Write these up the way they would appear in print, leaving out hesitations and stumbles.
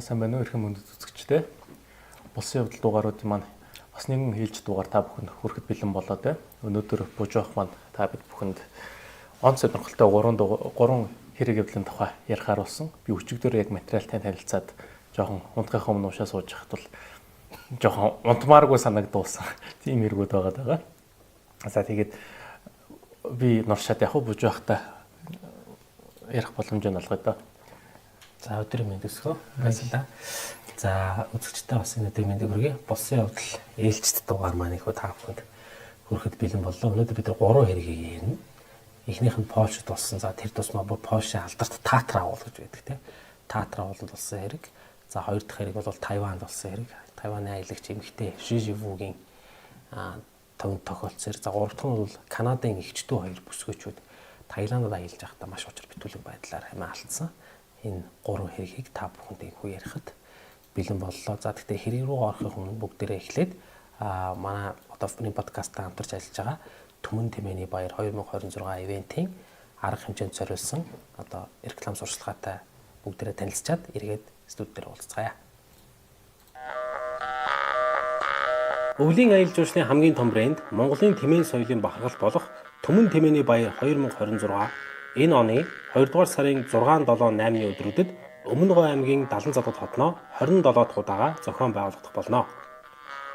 сайн байна уу эрхэм мөндөд үзэгчдээ. Булсын явдал дугааруудын маань бас нэгэн хэлж дугаар та бүхэнд хүрэхэд бэлэн болоод байна. Өнөөдөр Бужоох маань та бид бүхэнд он сонирхолтой 3 хэрэг явдлын тухай ярихаар болсон. Би өчигдөр яг материалтай танилцаад жоохон унтахын өмнө уушаа сууж хахад бол жоохон унтмааргүй санагдуулсан. Тийм хэрэгүүд байгаа. За тэгээд би нуршаад яг Бужоохтай ярих боломж нь олгоё доо. За өдрийн мэнд өсгөө. Баярлалаа. За үзэгчдээ бас энэ өдрийн мэндийг хүргэе. Булсын явдал ээлжид дугаар маань их та бүхэнд хүрэхэд бэлэн боллоо. Өнөөдөр бид 3 хэргийг ярина. Эхнийх нь Польшид болсон. За тэр тусмаа бүр Польшийн алдарт Татар агуул гэж байдаг тийм. Татар агуулд болсон хэрэг. За хоёр дахь хэрэг бол Тайванд болсон хэрэг. Тайваны аялагч эмэгтэй Ши Живүүгийн төвд тохиолдсон. За гурав дахь нь бол Канадын эгчдүү хоёр бүсгүйчүүд Таиландд аялж байхдаа маш учир битүүлэг байдлаар хамаа алдсан. Энэ 3 хэргийг та бүхэнд инхүү ярихад бэлэн боллоо. За тэгтээ хэрэг рүү орохын өмнө бүгдээрээ эхлээд манай одоо подкастаа хамтарч ажиллаж байгаа Түмэн Тэмээний Баяр 2026 ивентийн арга хэмжээнд зориулсан одоо реклам сурчлагатай бүгдээрээ танилцчаад эргээд студи дээр уулзцгаая. Өвлийн аялал жуулчны хамгийн том брэнд Монголын тэмээн соёлын бахархал болох Түмэн Тэмээний Баяр 2026 энэ оны 2 дугаар сарын 6, 7, 8-ны өдрүүдэд Өмнөгов аймгийн Далан задгад хотноо 27 дахь удаага зохион байгуулагдах болно.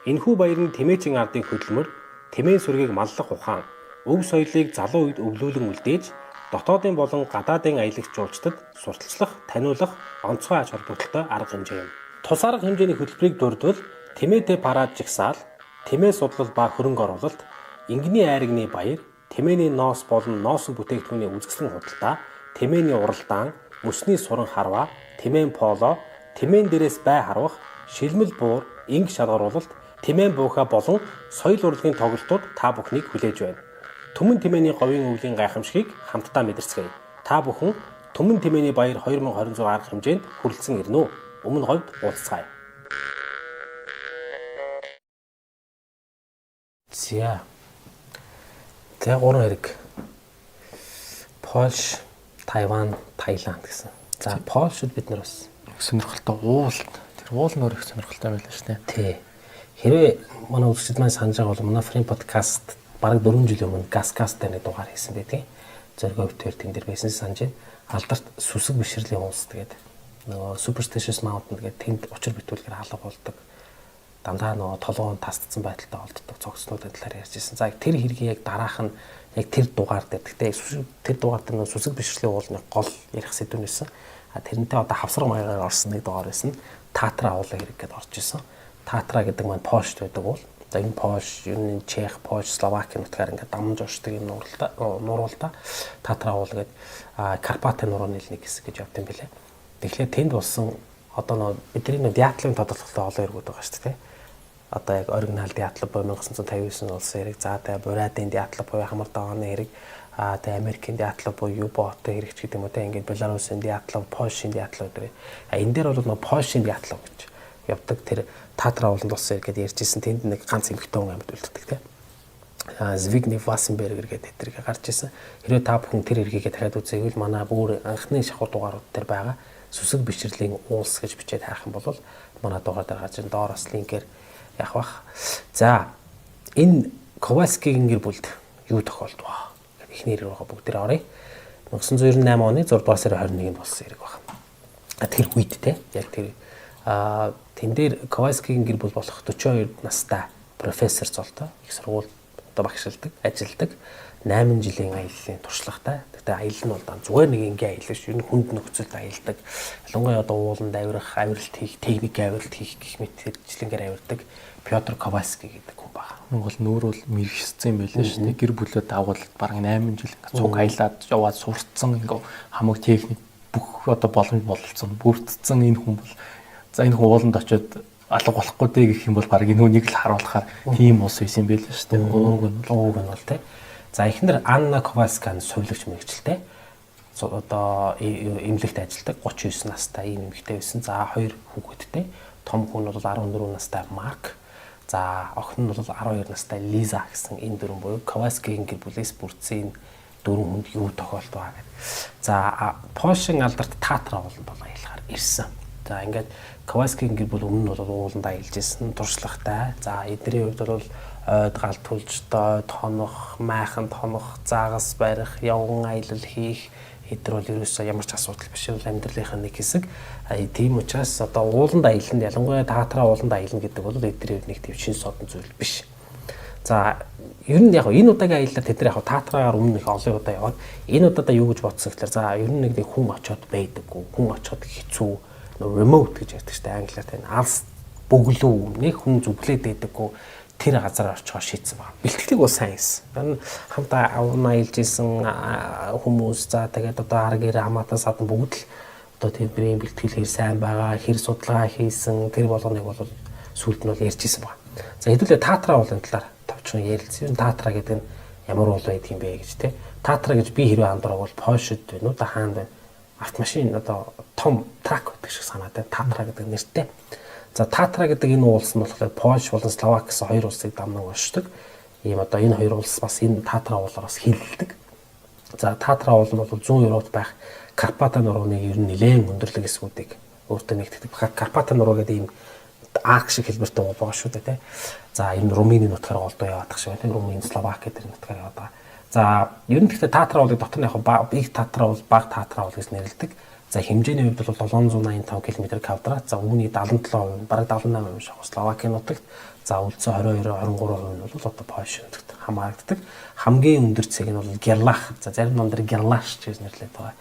Энэхүү баярын тэмээчин ардын хөдөлмөр тэмээн сүргийг маллах ухаан, өв соёлыг залуу үед өвлүүлэн үлдээж, дотоодын болон гадаадын аялагч жуулчдад сурталчлах, таниулах онцгой ач холбогдолтой арга хэмжээ юм. Тус арга хэмжээний хөтөлбөрийг дурдвал тэмээтэй парад жигсаал, тэмээ судлал ба хөрөнгө оруулалт, ингэний айрагны баяр, тэмээний ноос болон ноосон бүтээгдэхүүний үзэсгэлэн худалдаа, тэмээний уралдаан, мөсний суран харваа, тэмээн поло, тэмээн дээрээс бай харвах, шилмэл буур, инг шалгаруулалт, тэмээн бууха болон соёл урлагийн тоглолтууд та бүхнийг хүлээж байна. Түмэн Тэмээний говийн өвлийн гайхамшигыг хамтдаа мэдэрцгээе. Та бүхэн Түмэн Тэмээний Баяр 2026 арга хэмжээнд хүрэлцэн ирнэ үү? Өмнө говьд уулзцгаая. За 3 хэрэг. Польш, Тайван, Таиланд гэсэн. За Польшид бид нар бас сонирхолтой уул. Тэр уул нь өөр их сонирхолтой байлаа шүү дээ. Тий. Хэрвээ манай үзэгчид маань санаж байгаа бол манай фрим подкаст бараг 4 жилийн өмнө Гаскастай нэг дугаар хийсэн байдаг. Зориг өвтөр тэн дээр байсан санаж байна. Алдарт сүсэг бишрэлийн улс тэгээд нөгөө Superstitious Mountain гэдэг тэнд учир битүүлгээр алга болдог. Дандаа нөгөө толгоон тасдсан байдалтай олддог цогцлуудын талаар ярьж ирсэн. За тэр хэргийг яг дараах нь яг тэр дугаар дээр гэхдээ тэр дугаар дээр нөгөө сүсэг бишрэлийн уулны гол ярих сэдв нэсэн. Тэрнтэй одоо хавсар маягаар орсон нэг дугаар байсан. Татар агуулга хэрэг гэдээ орж исэн. Татра гэдэг маань Польшд байдаг уул. За энэ Польш, энэ Чех, Польш, Словакийн нутгаар ингээд дамж уушдаг юм нуруулта. Татра агуулга гэдэг Карпатын нурууны нэг хэсэг гэж явд юм билээ. Тэгэхээр тэнд болсон одоо нөгөө бидний диатлын тодорхойлолтой олон хэрэгүүд байгаа шүү дээ. Одоо яг оригинал диатлог буюу 1959 улсын хэрэг, за тэгээ Бурадын диатлог буюу Хамарда оны хэрэг, тэгээ Америкийн диатлог буюу Юботын хэрэг ч гэдэг юм уу те ингээд Беларусын диатлог, Польшийн диатлог гэдэг. Энэ дээр бол нөгөө Польшийн диатлог гэж явдаг тэр Татар агуулганд болсон хэрэг гэдээ ярьжсэн. Тэнд нэг ганц эмэгтэй хүн амьд үлддэг те. Звигнев Васенбергер гэдэг тэрийг гарч ирсэн. Хэрвээ та бүхэн тэр хэргийг дахиад үзээвэл манай бүр анхны шахуу дугаарууд дээр байгаа сүсэг бишрэлийн уулс гэж бичээд хайх юм бол манай дугаар дээр гарч ирэн доороос линкээр явах бах. За энэ Ковальскигийн гэр бүлд юу тохиолдов вэ? Эхний хэрэг байгаа бүгд дээр оръё. 1998 оны 6 дугаар сарын 21-нд болсон хэрэг байна. Тэр үед те яг тэр тэн дээр Ковальскигийн гэр бүл болох 42 настай профессор золтой их сургууль одоо багшилдаг, ажилдаг 8 жилийн аяллаа туршлагатай. Тэгтээ аялал нь бол зүгээр нэг ингийн аялал шүү. Энэ хүнд нөхцөлд аялдаг. Ялангуяа одоо ууланд авирах, авиралт хийх, техник авиралт хийх гэх мэт хэрэгжлэнгээр авирдаг Пётр Ковальский гэдэг хүн байна. Нэг бол нүүр бол мэрэгчсэн юм байлаа шүү дээ. Гэр бүлээ дагуулд бараг 8 жил цуг аялаад яваад сурцсан ингээ хамаг техник бүх одоо боломж бололцсон, бүрдсэн энэ хүн бол за энэ хүн ууланд очиод алга болохгүй дээ гэх юм бол баг энэ хүнийг л харуулахаар тийм ус байсан юм байлаа шүү дээ. Ууг нь бол те. За эхнэр Анна Ковальская совилогч мэрэгчлээ. Одоо эмнэлэгт ажилладаг 39 настай ийм эмэгтэй байсан. За 2 хүүхэдтэй. Том хүн бол 14 настай Марк. За охин нь бол 12 настай Лиза гэсэн энэ дөрвөн буюу Ковальскигийн гэр бүлээс бүрдсэн энэ дөрвөн хүнд юу тохиолдов аа гэдэг. За Польшийн алдарт Татар агуулганд бол аялахаар ирсэн. За ингээд Kawasaki гэр бүл өмнө нь бол ууланд аялж ирсэн туршлагатай. За эдний хувьд бол ойд гал түлжтэй, тонох, майхан тонох, заагас барих, явган аялал хийх эдгээр бол ерөөсөө ямар ч асуудал биш бол амьдралынхаа нэг хэсэг. Тийм учраас одоо ууланд аялалд ялангуяа Татраа ууланд аялна гэдэг бол эдний хувьд нэг тийм шин содон зүйл биш. За ер нь яг энэ удаагийн аяллаар тэд нар яг Татраагаар өмнө их олон удаа яваад энэ удаадаа юу гэж бодсон гэхээр за ер нь нэг хүн очиод байдаггүй, хүн очиод хэцүү, remote гэж ярьдаг шүү дээ англиар тань алс бөглөө нэг хүн зүглээд байдаггүй тэр газар очихоор шийдсэн байна. Бэлтгэлийг бол сайн хийсэн. Энэ хамтаа авна аялж исэн хүмүүс за тэгээд одоо арга гэр хамаатан садан бүгд л одоо тэрний бэлтгэл хэр сайн байгаа, хэр судалгаа хийсэн тэр болгоныг бол сүлд нь бол ярьж исэн байна. За хэдүүлээ Татраа уулын талаар товчхон ярилцсан. Татраа гэдэг нь ямар уул байдаг юм бэ гэж тий. Татраа гэж би хэрвээ андуураг бол Польшид байна уу да хаанд байна. Автомашин одоо том трак гэдэг шиг санаатай Татраа гэдэг нэртэй. За Татраа гэдэг энэ уулс нь болохоор Польш болон Словак гэсэн хоёр улсыг дамнан уушдаг. Ийм одоо энэ хоёр улс бас энэ Татраа уулаар бас хилэлдэг. За Татраа уул нь бол зүүн Европт байх Карпаты нурууны ер нь нэлээд өндөрлөг хэсгүүдийг өөртөө нэгтгэдэг. Карпаты нуруу гэдэг ийм арк шиг хэлбэртэй уул байгаа шүү дээ тий. За энэ Румыны нутгаар голдоо яваадах шиг байна. Румын, Словак гэдэг нутгаар яваад байгаа. За ер нь гэхдээ Татраа уулыг дотор нь яг биг Татраа уул, баг Татраа уул гэж нэрлэдэг. За хэмжээний хувьд бол 785 км квадрат. За үүний 77%, бараг 78% шахуу Словакийн нутагт. За үлдсэн 22-23% нь бол одоо Польш нутагт хамаардаг. Хамгийн өндөр цэг нь бол Герлах. За зарим номдэр Герлаш гэж нэрлэдэг байгаа.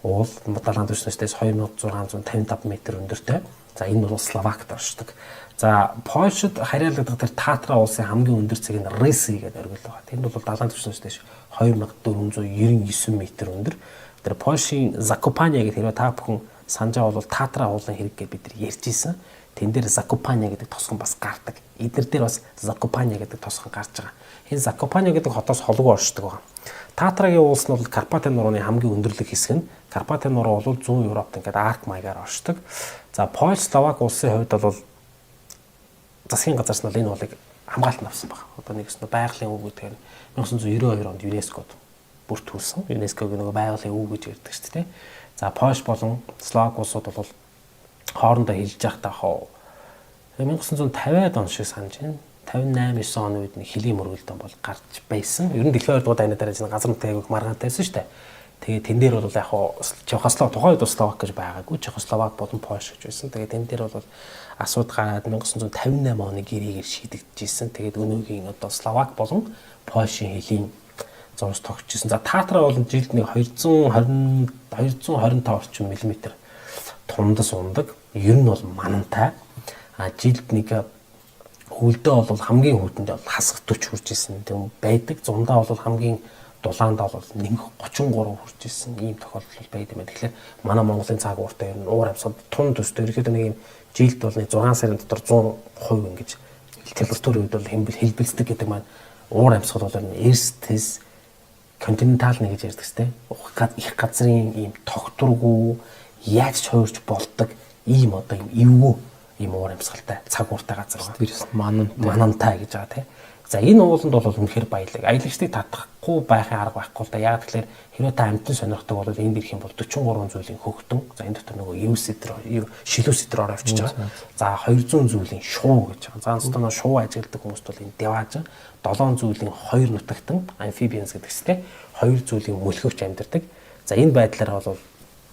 Уул далайн түвшнээс 2655 м өндөртэй. За энэ бол Словакт оршдог. За Польшид харьяалагдах тэр Татраа улсын хамгийн өндөр цэг нь Реси гэдэг оргил байгаа. Тэнд бол далайн түвшнээс 2499 м өндөр. Тэр Польшийн Закопане гэдэг хэрэг та бүхэн санаж байгаа бол Татраа уулын хэрэг гэж бид нар ярьж исэн. Тэн дээр Закопане гэдэг тосгон бас гардаг. Эдгээр дээр бас Закопане гэдэг тосгон гарч байгаа. Энэ Закопане гэдэг хотоос холгүй оршдог байгаа. Татрагийн уулс нь бол Карпаты нурууны хамгийн өндөрлөг хэсэг нь. Карпаты нуруу бол зүүн Европт ингээд арк маягаар оршдог. За Польш, Словак улсын хувьд бол засгийн газраас нь энэ уулыг хамгаалт авсан баг. Одоо нэгс нь байгалийн үг гэдэг нь 1992 онд ЮНЕСКОд бүртгүүлсэн. ЮНЕСКОгийн нөгөө байгалийн үг гэж ярьдаг шүү дээ. За Польш болон Словак улсууд бол хоорондоо хэлж байхдаа 1950-аад он шиг санаж байна. 58-9 оны үед нэг хөлийн мөргөлдөн бол гарч байсан. Ер нь дэлхийн 2 дугаар дайны дараа газар нутгийн аяг маргаантайсэн шүү дээ. Тэгээ тэн дээр бол яг Чехословак тухайн үед Словак гэж байгаагүй. Чехословак болон Польш гэж байсан. Тэгээ тэн дээр бол асуудал гараад 1958 оны гэрээгээр шийдэгдэжсэн. Тэгээд өнөөгийн одоо Словак болон Польшийн хөлийн зурс тогтчихсон. За Татраа бол жилд нэг 225 орчим миллиметр тундас ундаг. Ер нь бол манантай. Жилд нэг хөлдөө бол хамгийн хүүтэндээ бол хасах 40 хүрж исэн юм байдаг. Зундаа бол хамгийн дулаанд бол нэг 33 хүрж исэн ийм тохиолдол байдаг юм. Тэгэхээр манай Монголын цаг ууртай ер нь уур амьсгал тун төстэй ерөөхдөө нэг юм жилд бол нэг 6 сарын дотор 100% ингэж температурын үед бол хэлбэлцдэг гэдэг маань уур амьсгал бол эрсдэс континентал нэг гэж ярьдаг сте. Их газрын ийм тогтургүй яаж ч хуурч болдог ийм одоо ийм эвгүй ийм уур амьсгалтай цаг ууртай газар байна. Вирус манантай гэж байгаа тийм. За энэ ууланд бол үнэхээр баялаг. Аялагчдыг татахгүй байхын арга байхгүй л да. Яг тэгэхээр хэрвээ та амтэн сонирхдаг бол энд ирэх юм бол 43 зүйлийн хөгтөн. За энэ дотор нөгөө шилүүсэдэр ороо авчиж байгаа. За 200 зүйлийн шуу гэж байгаа. За онцгой шуу ажигладаг хүмүүст бол энэ деваажин 7 зүйлийн 2 нутагтан амфибианс гэдэг чинь 2 зүйлийн мөлхөвч амьдардаг. За энэ байдлаар бол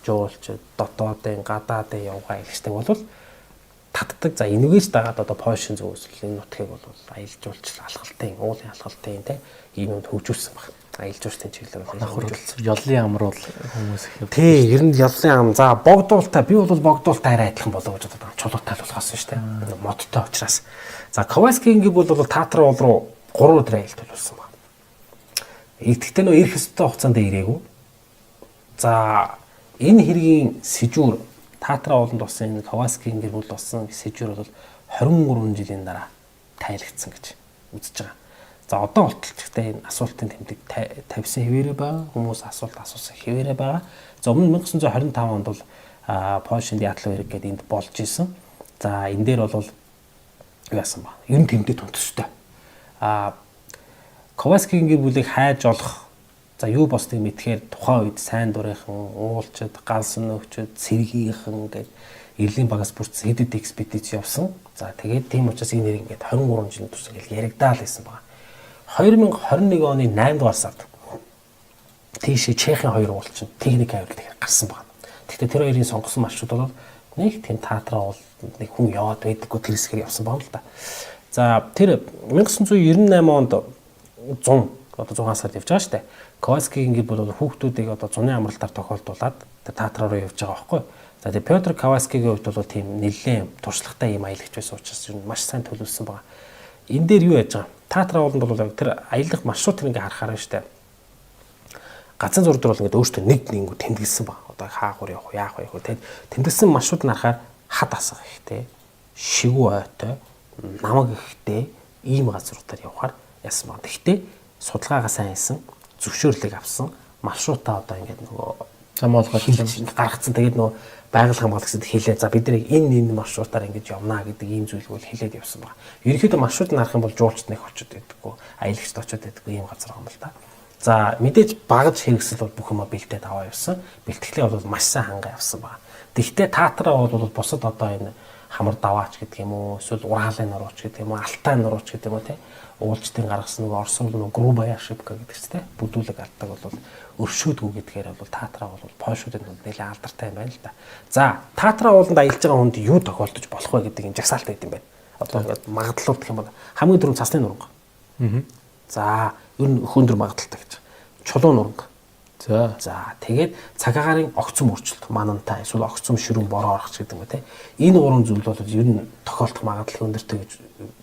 жуулч дотоодын гадаадын явгаа аялагчдаг бол татдаг. За энэгээс дагаад одоо Польшийн зүгээс энэ нутгийг бол аялал жуулчлал алхалтын, уулын алхалтын те ийм юмд хөгжүүлсэн баг. Аялал жуулчлалын чиглэлээр бол хөгжүүлсэн. Ёлын амруул хүмүүс их. Тий, ер нь ёлын ам. За богдуултай би бол богдуултай арай адилхан болоо гэж бодод байгаа. Чулуутай л болохоос шүү дээ. Модтой учраас. За Kawasaki-ийн бол Татраа уул руу 3 өдөр аялалт төлөвлөсөн баг. Тэгэхдээ нөө ирэх ёстой хугацаанд ирээгүй. За энэ хэргийн сэжүүр Татраа ууланд болсон энэ Kawasaki-ийн гэр бүл болсон сэжүүр бол 23 жилийн дараа тайлагдсан гэж үзэж байгаа. За одоо болтол ч гэхдээ энэ асуултын тэмдэг тавьсан хэвээрээ байгаа. Хүмүүс асуулт асуусан хэвээрээ байгаа. За өмнө 1925 онд бол Польшинд яатлын хэрэг гэдэг энд болж исэн. За энэ дээр бол юу яасан ба? Ер нь тэмдэг тунтстай. Kawasaki-ийн гэр бүлийг хайж олох за юу босдгийг мэдхээр тухайн үед сайн дурынхан, уулчид, галсан нөхчид, сэргийнхэн гэдэг Ирлийн багаас бүрдсэн хэд хэд экспедиц явсан. За тэгээд тийм учраас энэ нэр ингээд 23 жилийн турш ингээд яригдаа л байсан байна. 2021 оны 8 дугаар сард тийшээ Чехийн хоёр уулчин техник авиралт гарсан байна. Гэхдээ тэр хоёрын сонгосон маршрут бол нэг тийм таатраа бол нэг хүн яваад байдаггүй тэр хэсгээр явсан байна л да. За тэр 1998 онд 100 одоо 6 сард явж байгаа шүү дээ. Каваскигийн гэр бол хүүхдүүдийг одоо зуны амралтаар тохиолдуулаад тэр таатраа руу явж байгаа байхгүй. За тэгээ Петр Каваскигийн хувьд бол тийм нэлээд туршлагатай юм аялагч байсан учраас ер нь маш сайн төлөвлөсөн байгаа. Энэ дээр юу яаж байгаа? Таатраа ууланд бол тэр аялах маршрутыг ингээ харахаар шүү дээ. Газан зураг дээр бол ингээ өөртөө нэг тэмдэглэсэн баг. Одоо хаагур явах уу, яах вэ гэх. Тэгээд тэмдэглэсэн маршрут нь харахаар хад асах ихтэй, шигүү ойтой, намаг ихтэй ийм газруудаар явахаар яасан баг. Гэхдээ судалгаагаа сайн хийсэн, зөвшөөрлөг авсан, маршрутаа одоо ингээд нөгөө зам олгоод гаргацсан. Тэгээд нөгөө байгаль хамгаалагчид хэлээ. За бид нэг энэ маршрутаар ингэж явнаа гэдэг ийм зүйлг бол хэлээд явсан баг. Ерөнхийдөө маршрутыг харах юм бол жуулчд нэг очиод байдаггүй, аялагчд очиод байдаггүй ийм газар юм л да. За мэдээж багаж хэрэгсэл бол бүх юм бэлдээд аваа явсан. Бэлтгэлээ бол маш сайн хангаа явсан баг. Тэгвэл таатраа бол бусад одоо энэ хамар даваач гэдэг юм уу, эсвэл ураалын нурууч гэдэг юм уу, алтай нурууч гэдэг юм уу те. Уулчдын гаргасан нөгөө орсон нөгөө грубая шипка гэдэг ч те. Бүдүүлэг алддаг бол өршөөдгүү гэдгээр бол таатраа бол польшуудын дунд нэлээд алдартай юм байна л да. За таатраа ууланд аялж байгаа хүнд юу тохиолдож болох вэ гэдэг энэ жагсаалт гэдэг юм байна. Одоо ингээд магадлал гэх юм бол хамгийн түрүүнд цасны нуранга. За ер нь хөндөр магадaltaй гэж. Чулуун нуранга. За тэгээд цаг агаарын огцом өөрчлөлт, манантай, эсвэл огцом ширүүн бороо орох гэдэг юм те. Энэ гурван зүйл бол ер нь тохиолдох магадлал өндөртэй гэж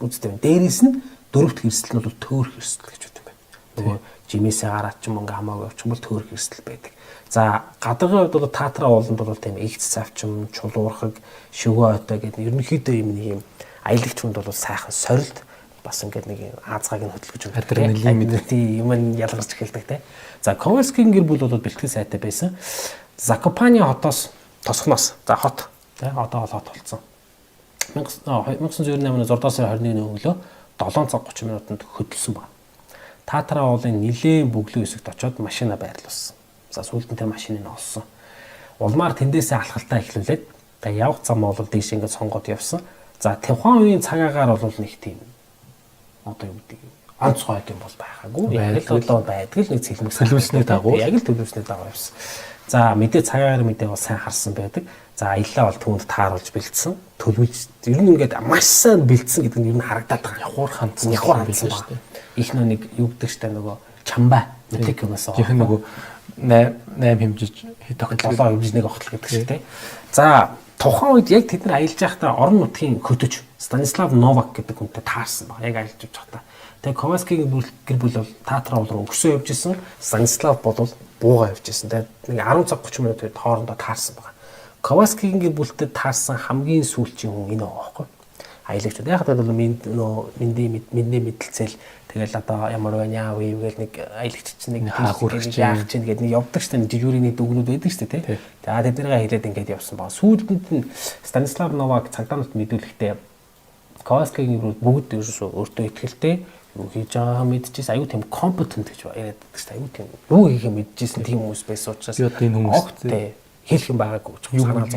үздэг юм. Дээрээс нь дөрөвт хэрэгсэл нь бол төөр хэрэгсэл гэж үгтэй байна. Нөгөө жимээсээ гараад ч юм ингээ хамаагүй явчих юм бол төөр хэрэгсэл байдаг. За гадаргын хувьд бол таатраа ууланд бол тийм эгц цавчим, чулуурхаг, шөгөө ойтой гэдэг ерөнхийдөө юм нэг юм аялагч хүнд бол сайхан сорилт бас ингээд нэг аазгааг нь хөдөлгөж байгаа. Адреналин мэдээ юм ялгарч эхэлдэг те. За Ковальскигийн гэр бүл бол бэлтгэл сайтай байсан. Закопаны хотоос тосгоноос за хот те одоо бол хот болсон. 1998 оны 6 сарын 21-ний өглөө 7 цаг 30 минутанд хөдөлсөн байна. Таатраа уулын нилээн бөглөө хэсэгт очиод машина байрлуулсан. За сүүлд нь тэр машиныг олсон. Улмаар тэндээсээ алхалтаа эхлүүлээд тэгээ явах зам бол дээш ингээд сонгоод явсан. За тухайн үеийн цаг агаар бол нэг тийм одоо юу гэдэг онцгой юм бол байгаагүй. Яг л одоо байдаг л нэг төлөвлөсний дагуу. Яг л төлөвлөсний дагуу явсан. За мэдээ цаг агаар мэдээ бол сайн харсан байдаг. За аяллаа бол түүнд тааруулж бэлдсэн. Төлөвлөж ер нь ингээд маш сайн бэлдсэн гэдэг нь ер нь харагдаад байгаа. Явхуур хандсан шүү дээ. Их нэг юу гэдэг штэ нөгөө чамбай метик юмас аа. Яг нөгөө 8 хэмжиж тогтол 7 хэмжиж нэг огтл гэдэг шүү дээ. За тухайн үед яг тэд нар аялж байхдаа орон нутгийн хөтөч Станислав Новак гэдэг хүнтэй таарсан баг. Яг аялж байхдаа. Тэгээ Ковальскигийн гэр бүл бол таатраа руу өгсөө явж исэн. Станислав бол бууга явж исэн. Тэгээ нэг 10 цаг 30 минут хоорондоо таарсан баг. Ковальскигийн гэр бүлтэй таарсан хамгийн сүүлчийн хүн энэ байгаа байхгүй. Аялагчуд яг л бол миний мэдэлцэл тэгэл одоо ямар байна яа вэ гээл нэг аялагч чинь нэг яах чинь гэдэг нэг явдаг штэ жижигүүрийн дүгнүүд байдаг штэ тий. За тэднийгээ хэлээд ингээд явсан баг. Сүүлдэнд нь Станислав Новак цагдаа нарт мэдүүлэхдээ Ковальскигийн бүгд өөртөө ихтэй юу хийж байгаа мэдчихсэн аюу тийм компетент гэж яриад байдаг штэ аюу тийм юу хийх мэдчихсэн тийм хүмүүс байсан учраас энэ хүмүүс хэлэх юм байгаагүй ч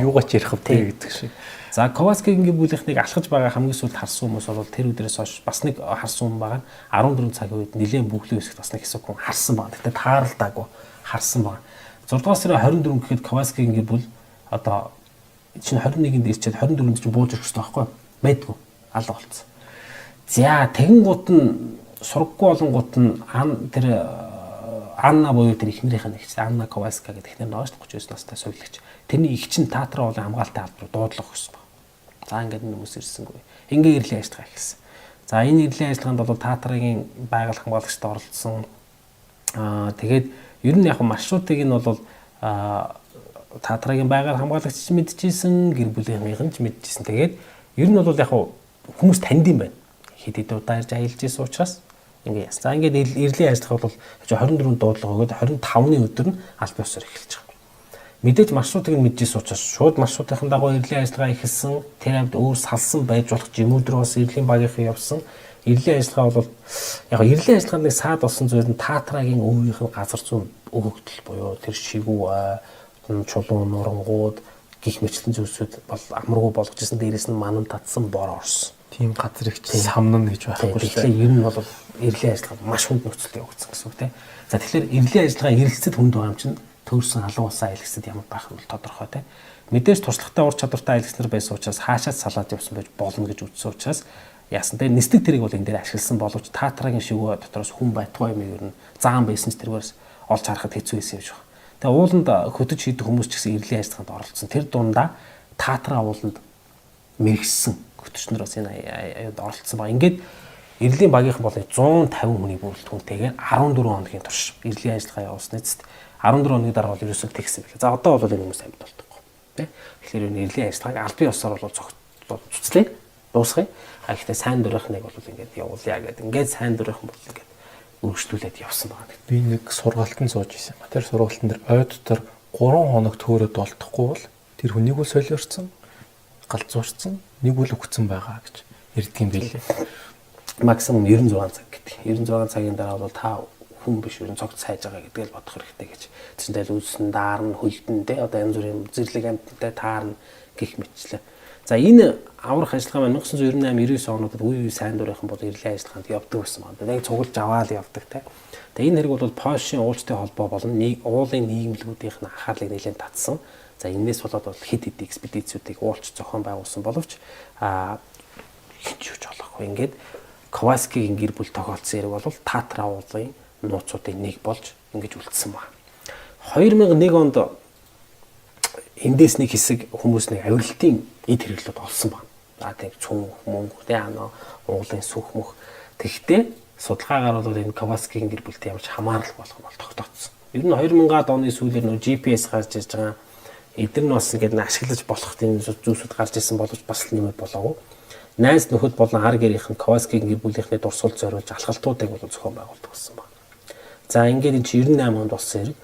юугаач ярих вэ гэдэг шиг. За Ковальскигийн гэр бүлийнхнийг алхаж байгаа хамгийн сүүлд харсан хүмүүс бол тэр өдрөөс хойш бас нэг харсан хүн байгаа. 14 цагийн үед нэлээд бүглөө хэсэгт бас нэг хэсэг хүн харсан байна. Гэтэ тааралдаагүй харсан байна. 6 дугаар сарын 24 гэхэд Ковальскигийн гэр бүл одоо чинь 21-нд ирчээд 24-нд чинь бууж ирэх хэрэгтэй байхгүй байдгүй алга болцсон. За тэгэнгუут нь сургаггүй болонгууд нь тэр Анна буюу тэр эхнэрийнх нь ихч Анна Ковальска гэдэг эхнэр нөөж 39 настай сувилагч. Тэрний эгч нь таатраа уулын хамгаалалтын албар руу дуудлага өгсөн байна. За ингээд хүмүүс ирсэнгүй. Ингээ ирлийн ажиллагаа хийсэн. За энэ ирлийн ажиллагаанд бол таатрын байгаль хамгаалагчтай оролцсон. Тэгээд ер нь яг маршрутыг нь бол таатрын байгаль хамгаалагч мэдчихсэн, гэр бүлийнхэн ч мэдчихсэн. Тэгээд ер нь бол яг хүмүүс танд юм байна. Хэд хэд удаа ирж аялж ирсэн учраас ингээ яс. За ингээд ирлийн ажиллагаа бол 24-нд дуудлага өгөөд 25-ны өдөр нь аль биесээр эхэлж байгаа. Мэдээж маршрутыг нь мэдчихсэн учраас шууд маршрутын дагуу ирлийн ажиллагаа ихэлсэн. Тэр хамт өөр салсан байж болох жимүүд рүү бас ирлийн багийнхан явсан. Ирлийн ажиллагаа бол яг ирлийн ажиллагааны саад болсон зүйл нь таатрагийн өөрийнх нь газар зүйн өгөгдөл буюу тэр шигүү чулуун нурангууд гих мэтлэн зүйлсүүд бол амаргүй болгож ирсэн, дээрээс нь манан татсан бор орсон. Тийм газар их самнан гэж байхгүй шүү. Тэгэхээр ер нь бол эрлийн ажиллагаа маш хүнд нөхцөлд явагдсан гэсэн үг тийм. За тэгэхээр эрлийн ажиллагаа эргэлзэд хүнд байгаа юм чинь төрсэн алуун усаа айлгсад ямар байх нь тодорхой тийм. Мэдээж туршлагатай ур чадвартай айлгснаар байсан учраас хаашаад салаад явсан байж болно гэж үзсэн учраас яасан те нисдэг тэрийг бол энэ дээр ашигласан боловч таатрагийн шивүү дотроос хүн байтугай юм ер нь заан байсан ч тэрвэрс олж харахад хэцүү байсан юм шиг байна. Тэгээ ууланд хөдөж хийдэг хүмүүс ч гэсэн эрлийн ажиллагаанд оролцсон. Тэр дундаа таатра ууланд мэрэгсэн хөтөчнөр бас энэ аюуд оролцсон ба. Ингээд эрлийн багийнхан бол 150 хүний бүрэлдэхүүнтэйгээр 14 хоногийн турш эрлийн ажиллагаа явуулсан эцэст 14 хоногийн дараа бол ерөөсөө тэгсэн байлаа. За одоо бол энэ хүмүүс амьд болдог. Тэ. Тэгэхээр энэ эрлийн ажиллагааг албан ёсоор бол цуцлаа дуусгая. А гэхдээ сайн дурынхныг бол ингээд явуулъя гэдэг. Ингээд сайн дурынхан бол ингээд өргөжлүүлээд явсан байгаа. Би нэг сургалтанд сууж исэн. Тэр сургалтын дээр ойд дотор 3 хоног төөрөд болтохгүй бол тэр хүнийг үл солиорцсон, галзуурцсан, нэг үл өгцөн байгаа гэж ярьдгийн байлээ. Максимум 96 цаг гэдэг. 96 цагийн дараа бол та хүн биш ерөн цогт сайж байгаа гэдгийг л бодох хэрэгтэй гэж. Тэсэндээ үлсэн, даарна, хөлдөн тэ одоо янз бүрийн зэрлэг амьтантай таарна гих мэтчлээ. За энэ аврах ажиллагаа маань 1998-99 онуудад үе үе сайн дурынхан бол эрлийн ажиллагаанд явдаг байсан байна. Яг цуглаж аваад явдаг те. Тэгээ энэ хэрэг бол Польшийн уулзалтын холбоо болон уулын нийгэмлэгүүдийнх нь анхаарлыг нэлээд татсан. За энэс болоод бол хэд хэд экспедицүүдийг уулч зохион байгуулсан боловч хинч юуч болохгүй. Ингээд Коваскигийн гэр бүл тохиолдсон хэрэг бол Татра уулын нууцуудын нэг болж ингэж үлдсэн байна. 2001 онд эндээс нэг хэсэг хүмүүс нэг авиралтын эд хэрэглүүд олсон байна. За тийм цүн мөнгө тэ уулын сүх мөх. Тэгтээ судалгаагаар бол энэ Коваскигийн гэр бүлтэй ямарч хамаарал болох нь бол тогтооцсон. Ер нь 2000-аад оны сүүлээр нөө GPS гарч ирж байгаа эдгээр нь бас ингээд ашиглаж болох тийм зүйлсүүд гарч ирсэн боловч бас л нэмээд болоогүй. Найз нөхөд болон ар гэрийнх нь Коваскигийн гэр бүлийнхний дурсгал зориулж алхалтуудыг бол зохион байгуулдаг болсон байна. За ингээд энэ 98 онд болсон хэрэг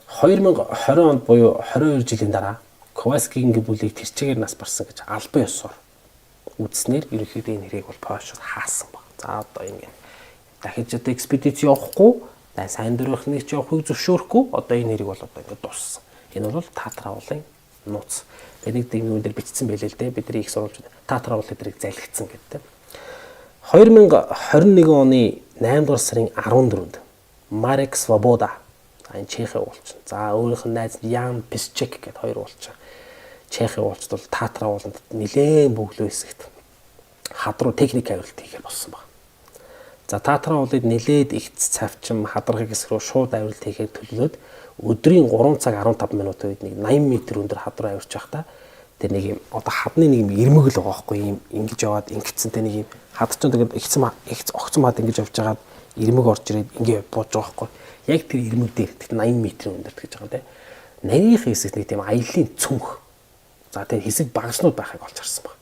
2020 онд буюу 22 жилийн дараа Коваскигийн гэр бүлийг тэрчээгээр нас барсан гэж албан ёсоор үзснээр ерөнхийдөө энэ хэрэг бол Польшод хаасан байна. За одоо ингэ дахиж одоо экспедиц явахгүй, сайн дурынхныг ч явахыг зөвшөөрөхгүй одоо энэ хэрэг бол одоо ингэ дууссан. Энэ бол Татра уулын нууц. Тэгээ нэг дээгүүр дээр бичсэн байлээ л дээ. Бидний их сурвалжууд Татра уулын дэрийг залгицсан гэдэг. 2021 оны 8 дугаар сарын 14-нд Марек Свобода энэ Чехийн уулч. За өөрийнх нь найз Ян Писчек гэдэг хоёр уулч. Чехийн уулчд бол Татра ууланд нэлээд бөглөө хэсэгт хадруу техник авиралт хийхээр болсон байна. За Татра уулыг нэлээд их цавчим хадрахыг хэсэг рүү шууд авиралт хийхээр төлөвлөд өдрийн 3 цаг 15 минутын үед нэг 80 м өндөр хадруу авирч байхдаа тэр нэг юм одоо хадны нэг юм ирмэг л байгаа байхгүй юм ингэж яваад ингэцэнтэй нэг юм хад ч тэгээд их огцом хад ингэж явж байгаад ирмэг орж ирээд ингэ бууж байгаа байхгүй. Яг тэр ирмэг дээр 80 м өндөрт гэж байгаа юм те. Нарийнх хэсэгт нэг тийм аяллаа цүнх. За тэр хэсэг багажнууд байхыг олж харсан баг.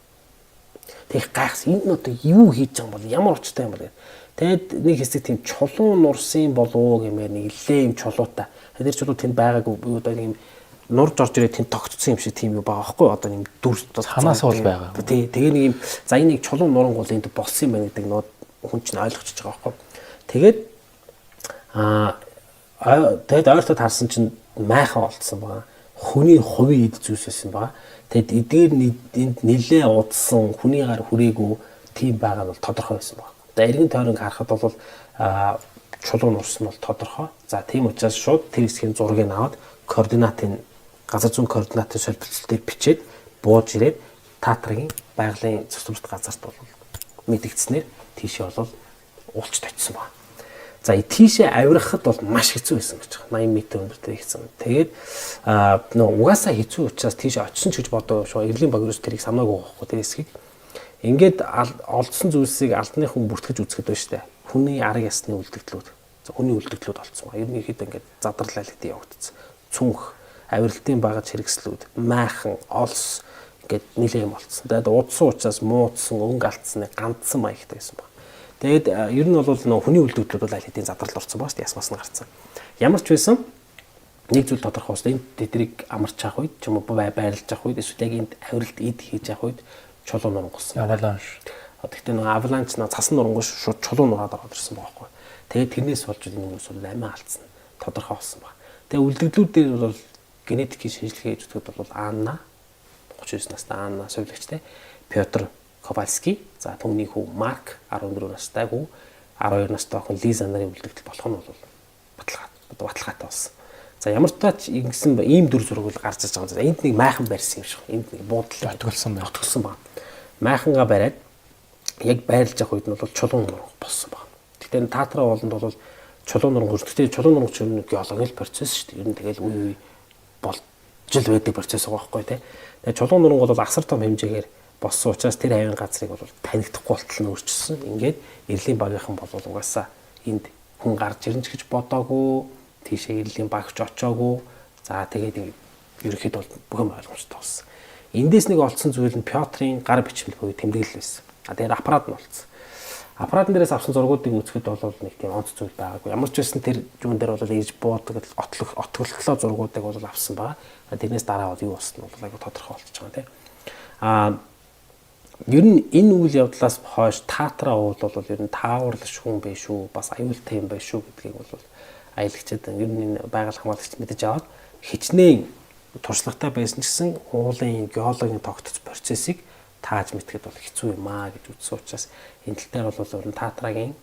Тэг гайхс энэ нь одоо юу хийж байгаа юм бол ямар очтой юм бол гэдэг. Тэгэд нэг хэсэг тийм чулуун нурсан болов гэмээр нэг илээ юм чулуутай. Тэр чулуу тэнд байгаагүй одоо нэг юм нурж орж ирээд тэнд тогтцсон юм шиг тийм юу байгаа байхгүй одоо нэг дүрс ханаас бол байгаа. Тий тэгээ нэг юм за энэ нэг чулуун нурангуул энд болсон юм байна гэдэг нууд хүн чинь ойлгочихж байгаа байхгүй. Тэгээд тэгэд ойртод харсан чинь майхан олдсон байгаа. Хүний хувийн эд зүйлс байсан байгаа. Тэгэд эдгээр энд нилээ удсан хүний гар хүрээгүй тийм байгаа нь бол тодорхой байсан байна. За эргэн тойрон харахад бол чулуун урсан бол тодорхой. За тийм учраас шууд тэр хэсгийн зургийг аваад координатын газар зүйн координатын солилцол дээр бичээд бууж ирээд Татрагийн байгалийн цэцэрлэгт газарт бол мэдэгдснээр тийшээ бол уулчт очсон байна. За тийшээ авирахад бол маш хэцүү байсан гэж байна. 80 м өндөртэй хийсэн. Тэгээд угаасаа хэцүү учраас тийшээ очсон ч гэж бодоо шүү. Эрлийн баг юус тэрийг самаагүй байхгүй тэр хэсгийг. Ингээд олдсон зүйлсийг алдны хүн бүртгэж үзэхэд байна шүү дээ. Хүний арга ясны үлдэгдлүүд. За хүний үлдэгдлүүд олцсон ба. Ерөнхийдөө ингээд задарлал гэдэг явагдсан. Цүнх, авиралтын багаж хэрэгслүүд, майхан, олс ингээд нэлээд юм олцсон. Тэгээд удсан учраас муудсан, өнгө алдсан, ганцсан маягтай байсан ба. Тэгээд ер нь бол хүний үлдэгдлүүд бол аль хэдийн задралд орсон ба шүү дээ. Ясмаас нь гарцсан. Ямар ч байсан нэг зүйл тодорхой байна. Энд тэдрийг амарч авах үед ч юм уу байрлаж авах үед эсвэл яг энд авиралт эд хийж авах үед чулуун нурангуйсан. Аваланш. Тэгэхдээ нэг аваланч цасан нурангуй шууд чулуун нураад ороод ирсэн байгаа байхгүй. Тэгээд тэрнээс болж энэ хүмүүс бол амиа алдсан. Тодорхой болсон байна. Тэгээ үлдэгдлүүд дээр бол генетикийн шинжилгээ хийж үзэхэд бол Анна, 39 настай Анна сувилагчтай, Петр Ковальский, за түүний хүү Марк 14 настай хүү, 12 настай охин Лиза нарын үлдэгдэл болох нь бол баталгаатай болсон. За ямар ч тач ингэсэн ийм дүр зураг бол гарч ирж байгаа юм. Энд нэг майхан барьсан юм шиг. Энд нэг буудлын отголсон байна. Майхангаа бариад яг байрлаж явах үед нь бол чулуун нурга болсон байна. Гэхдээ театрын ууланд бол чулуун нурга гэхдээ чулуун нурга ч нэг геологийн процесс шүү дээ. Ер нь тэгэл үе болж л байдаг процесс байгаа байхгүй тий. Тэгээ чулуун нурга бол асар том хэмжээгээр болсон учраас тэр хавийн газрыг бол танигдахгүй болтол нь өөрчилсөн. Ингээд Ирлийн багийнхан бол угаасаа энд хүн гарч ирнэ гэж бодоогүй, тийшээ Ирлийн багч очоогүй. За тэгээд ерөөхдөө бол бүхэн ойлгомжтой болсон. Эндээс нэг олдсон зүйл нь Петрийн гар бичмэл буюу тэмдэглэл байсан. Тэгээд аппарат нь олдсон. Аппаратн дээрээс авсан зургуудыг үзэхэд бол нэг тийм онц зүйл байгаагүй. Ямар ч байсан тэр зүүн дээр бол ирж буудаг отголтлоо зургуудыг бол авсан байгаа. Тэрнээс дараа бол юу болсон нь бол айгүй тодорхой болчихж байгаа тийм. Ер нь энэ үйл явдлаас хойш театраа уул бол ер нь тааварлах хүн биш шүү, бас аюултай юм биш шүү гэдгийг бол аялагчид ер нь байгаль хамгаалагч мэдэж аваад хичнээн туршлагатай байсан ч гэсэн уулын геологийн тогтц процессыг тааж мэдхэд бол хэцүү юм аа гэж үзсэн учраас энэ тал дээр бол ер нь театрагийн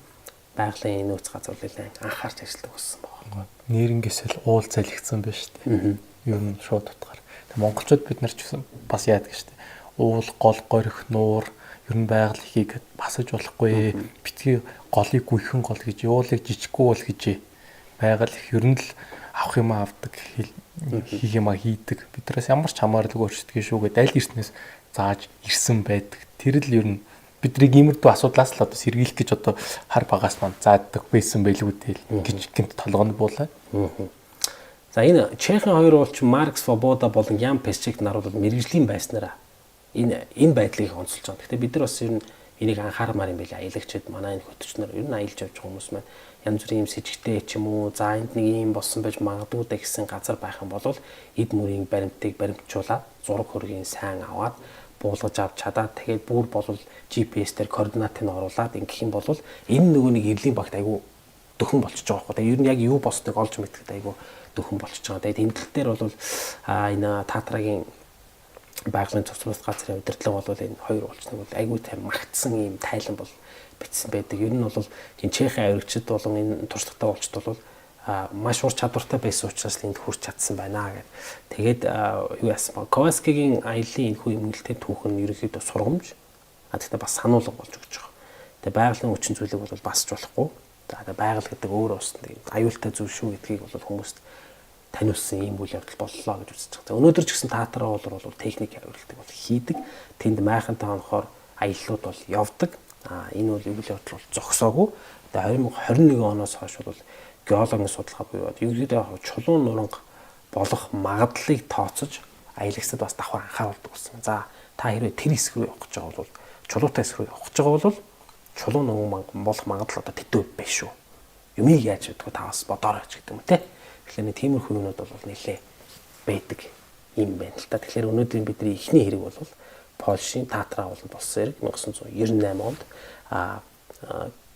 байгалийн нөөц газар нэлээд анхаарч ажилладаг болсон байна. Нэрнгээс л уул залхицсан байна шүү дээ. Ер нь шууд утгаар. Монголчууд бид нар ч бас яадаг шүү дээ. Уул гол горих нуур ер нь байгалыг басаж болохгүй. Битгий голыг гүйхэн гол гэж, уулыг жижиггүй бол гэж байгаль ер нь л авах юм авдаг, хийх юм хийдэг. Биднээс ямар ч хамааралгүй өөрчлөлтгөө шүүгээд аль эртнээс зааж ирсэн байдаг. Тэр л ер нь бидний иймэрдүү асуудлаас л одоо сэргийлэх гэж одоо хар багаас манд зааддаг байсан байлгүй тэл гэж гинт толгонд буулаа. За энэ Чехийн хоёр уулч Марк Свобода болон Ян Песчик нар бол мэрэгжлийн байснараа энэ байдлыг онцолж байгаа. Гэхдээ бид нар бас ер нь энийг анхаармаар юм байлаа. Аялагчид манай энэ хөтөчнөр ер нь аялж явж байгаа хүмүүс маань янз бүрийн юм сэжигтэй ч юм уу за энд нэг юм болсон байж магадгүй дэ гэсэн газар байх юм бол эд мөрийн баримтыг баримтжуулаад зураг хөргийн сайн аваад буулгаж авч чадаад тэгээд бүр болвол GPS дээр координатыг оруулаад ингэх юм бол энэ нөгөө нэг Ирлийн багт айгүй дөхөн болчихж байгаа байхгүй. Тэгээд ер нь яг юу болсныг олж мэдхэд айгүй дөхөн болчихж байгаа. Тэгээд тэмдэглэл дээр бол энэ театрын байгалийн цогцлолт газрын удирдлага бол энэ хоёр уулчныг бол айгүй тайм магтсан юм тайлан бол бичсэн байдаг. Ер нь бол энэ Чехийн авирагчид болон энэ туршлагатай уулчд бол маш ур чадвартай байсан учраас энд хүрч чадсан байна гэд. Тэгээд юу яасан ба Ковальскигийн аялын энэ хүү эмгэлтэй түүх нь ерөнхийдөө сургамж. Гэхдээ бас сануулга болж өгч байгаа. Тэгээд байгалийн хүчин зүйлийг бол басж болохгүй. За тэгээд байгаль гэдэг өөрөө бас аюултай зүйл шүү гэдгийг бол хүмүүст таниулсан юм үйл явдал боллоо гэж үзэж байгаа. Өнөөдөр ч гэсэн театраа бол техник авиралдаг бол хийдэг. Тэнд майхантай хонохоор аяллууд бол явдаг. Энэ бол үйл явдал бол зогсоогүй. Тэгээд 2021 оноос хойш бол геологийн судалгаа буюу ерөнхийдөө чулуун нуранга болох магадлалыг тооцож аялагчдад бас давхар анхааруулдаг болсон. За та хэрвээ тэр хэсэг рүү явах гэж байгаа бол чулуутай хэсэг рүү явах гэж байгаа бол чулуун нуранга болох магадлал одоо тэдүү биш шүү. Юмыг яаж яддаг та бас бодоорой ч гэдэг юм те. Тэгэхээр тиймэрхүү юмнууд бол нэлээ байдаг юм байна л та. Тэгэхээр өнөөдрийн бидний эхний хэрэг бол Польшийн театраа болсон хэрэг 1998 онд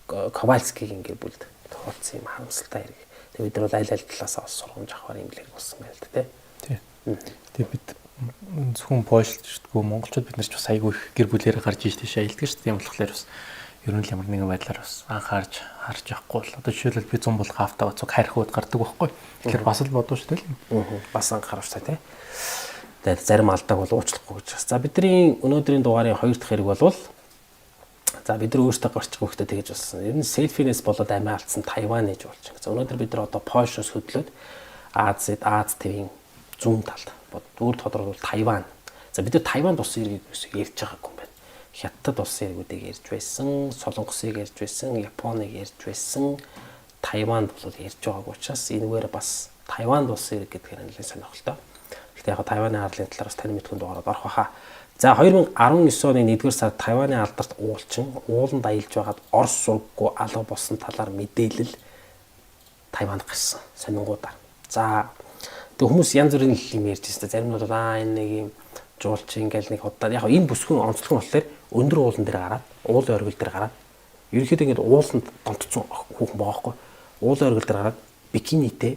Ковальскигийн гэр бүлд тохиолдсон юм харамсалтай хэрэг. Тэгээд бид нар бол аль талаасаа бас сургамж авахар юм хэрэг болсон байна л да тий. Тэгээд бид зөвхөн польшчдгүй монголчууд бид нар ч бас айгүй их гэр бүлээрээ гарч иж тийш аялдаг шүү дээ. Тийм болохоор бас ер нь л ямар нэгэн байдлаар бас анхаарч харж явахгүй бол одоо жишээлбэл би 100 бол гавтаа цог хайрхууд гардаг байхгүй. Тэгэхээр бас л бодож шүү дээ. Бас анхаарч та тий. Тэгээд зарим алдааг бол уучлахгүй гэж. За бидний өнөөдрийн дугаарын 2 дахь хэрэг бол за бид нар өөрсдөө гарч хөхтөө тэгэж болсон. Ер нь селфинес болоод амиа алдсан Тайван гэж болж байгаа. За өнөөдөр бид нар одоо Польшоос хөдлөөд Аз твийн зүүн талд бүр тодорхойлбол Тайван. За бид нар Тайван улсын иргэд ярьж байгаагүй юм байна. Хятад улсын иргүүдийг ярьж байсан, Солонгосыг ярьж байсан, Японыг ярьж байсан. Тайванд бол ярьж байгаагүй учраас энэгээр бас Тайван улсын иргэд гэдгээр нэлээд сонирхолтой. Гэхдээ яг Тайваны арлын талаар бас тань мэдхэн дугаараад орох байхаа. За 2019 оны 1-р сард Тайваны алдарт уулчин ууланд аялж байгаад Орос сургаггүй алга болсон талаар мэдээлэл Тайванд гарсан сонингуудаар. За тэг хүмүүс янз бүрийн юм ярьж байна. Зарим нь бол энэ нэг юм жуулч ингээл нэг удаа яг энэ бүсгүйн онцлог нь болохоор өндөр уулан дээр гараад уулын оргил дээр гараад ерөнхийдөө ингээд ууланд донтцсон хүүхэн байгаа хгүй. Уулын оргил дээр гараад бикинитэй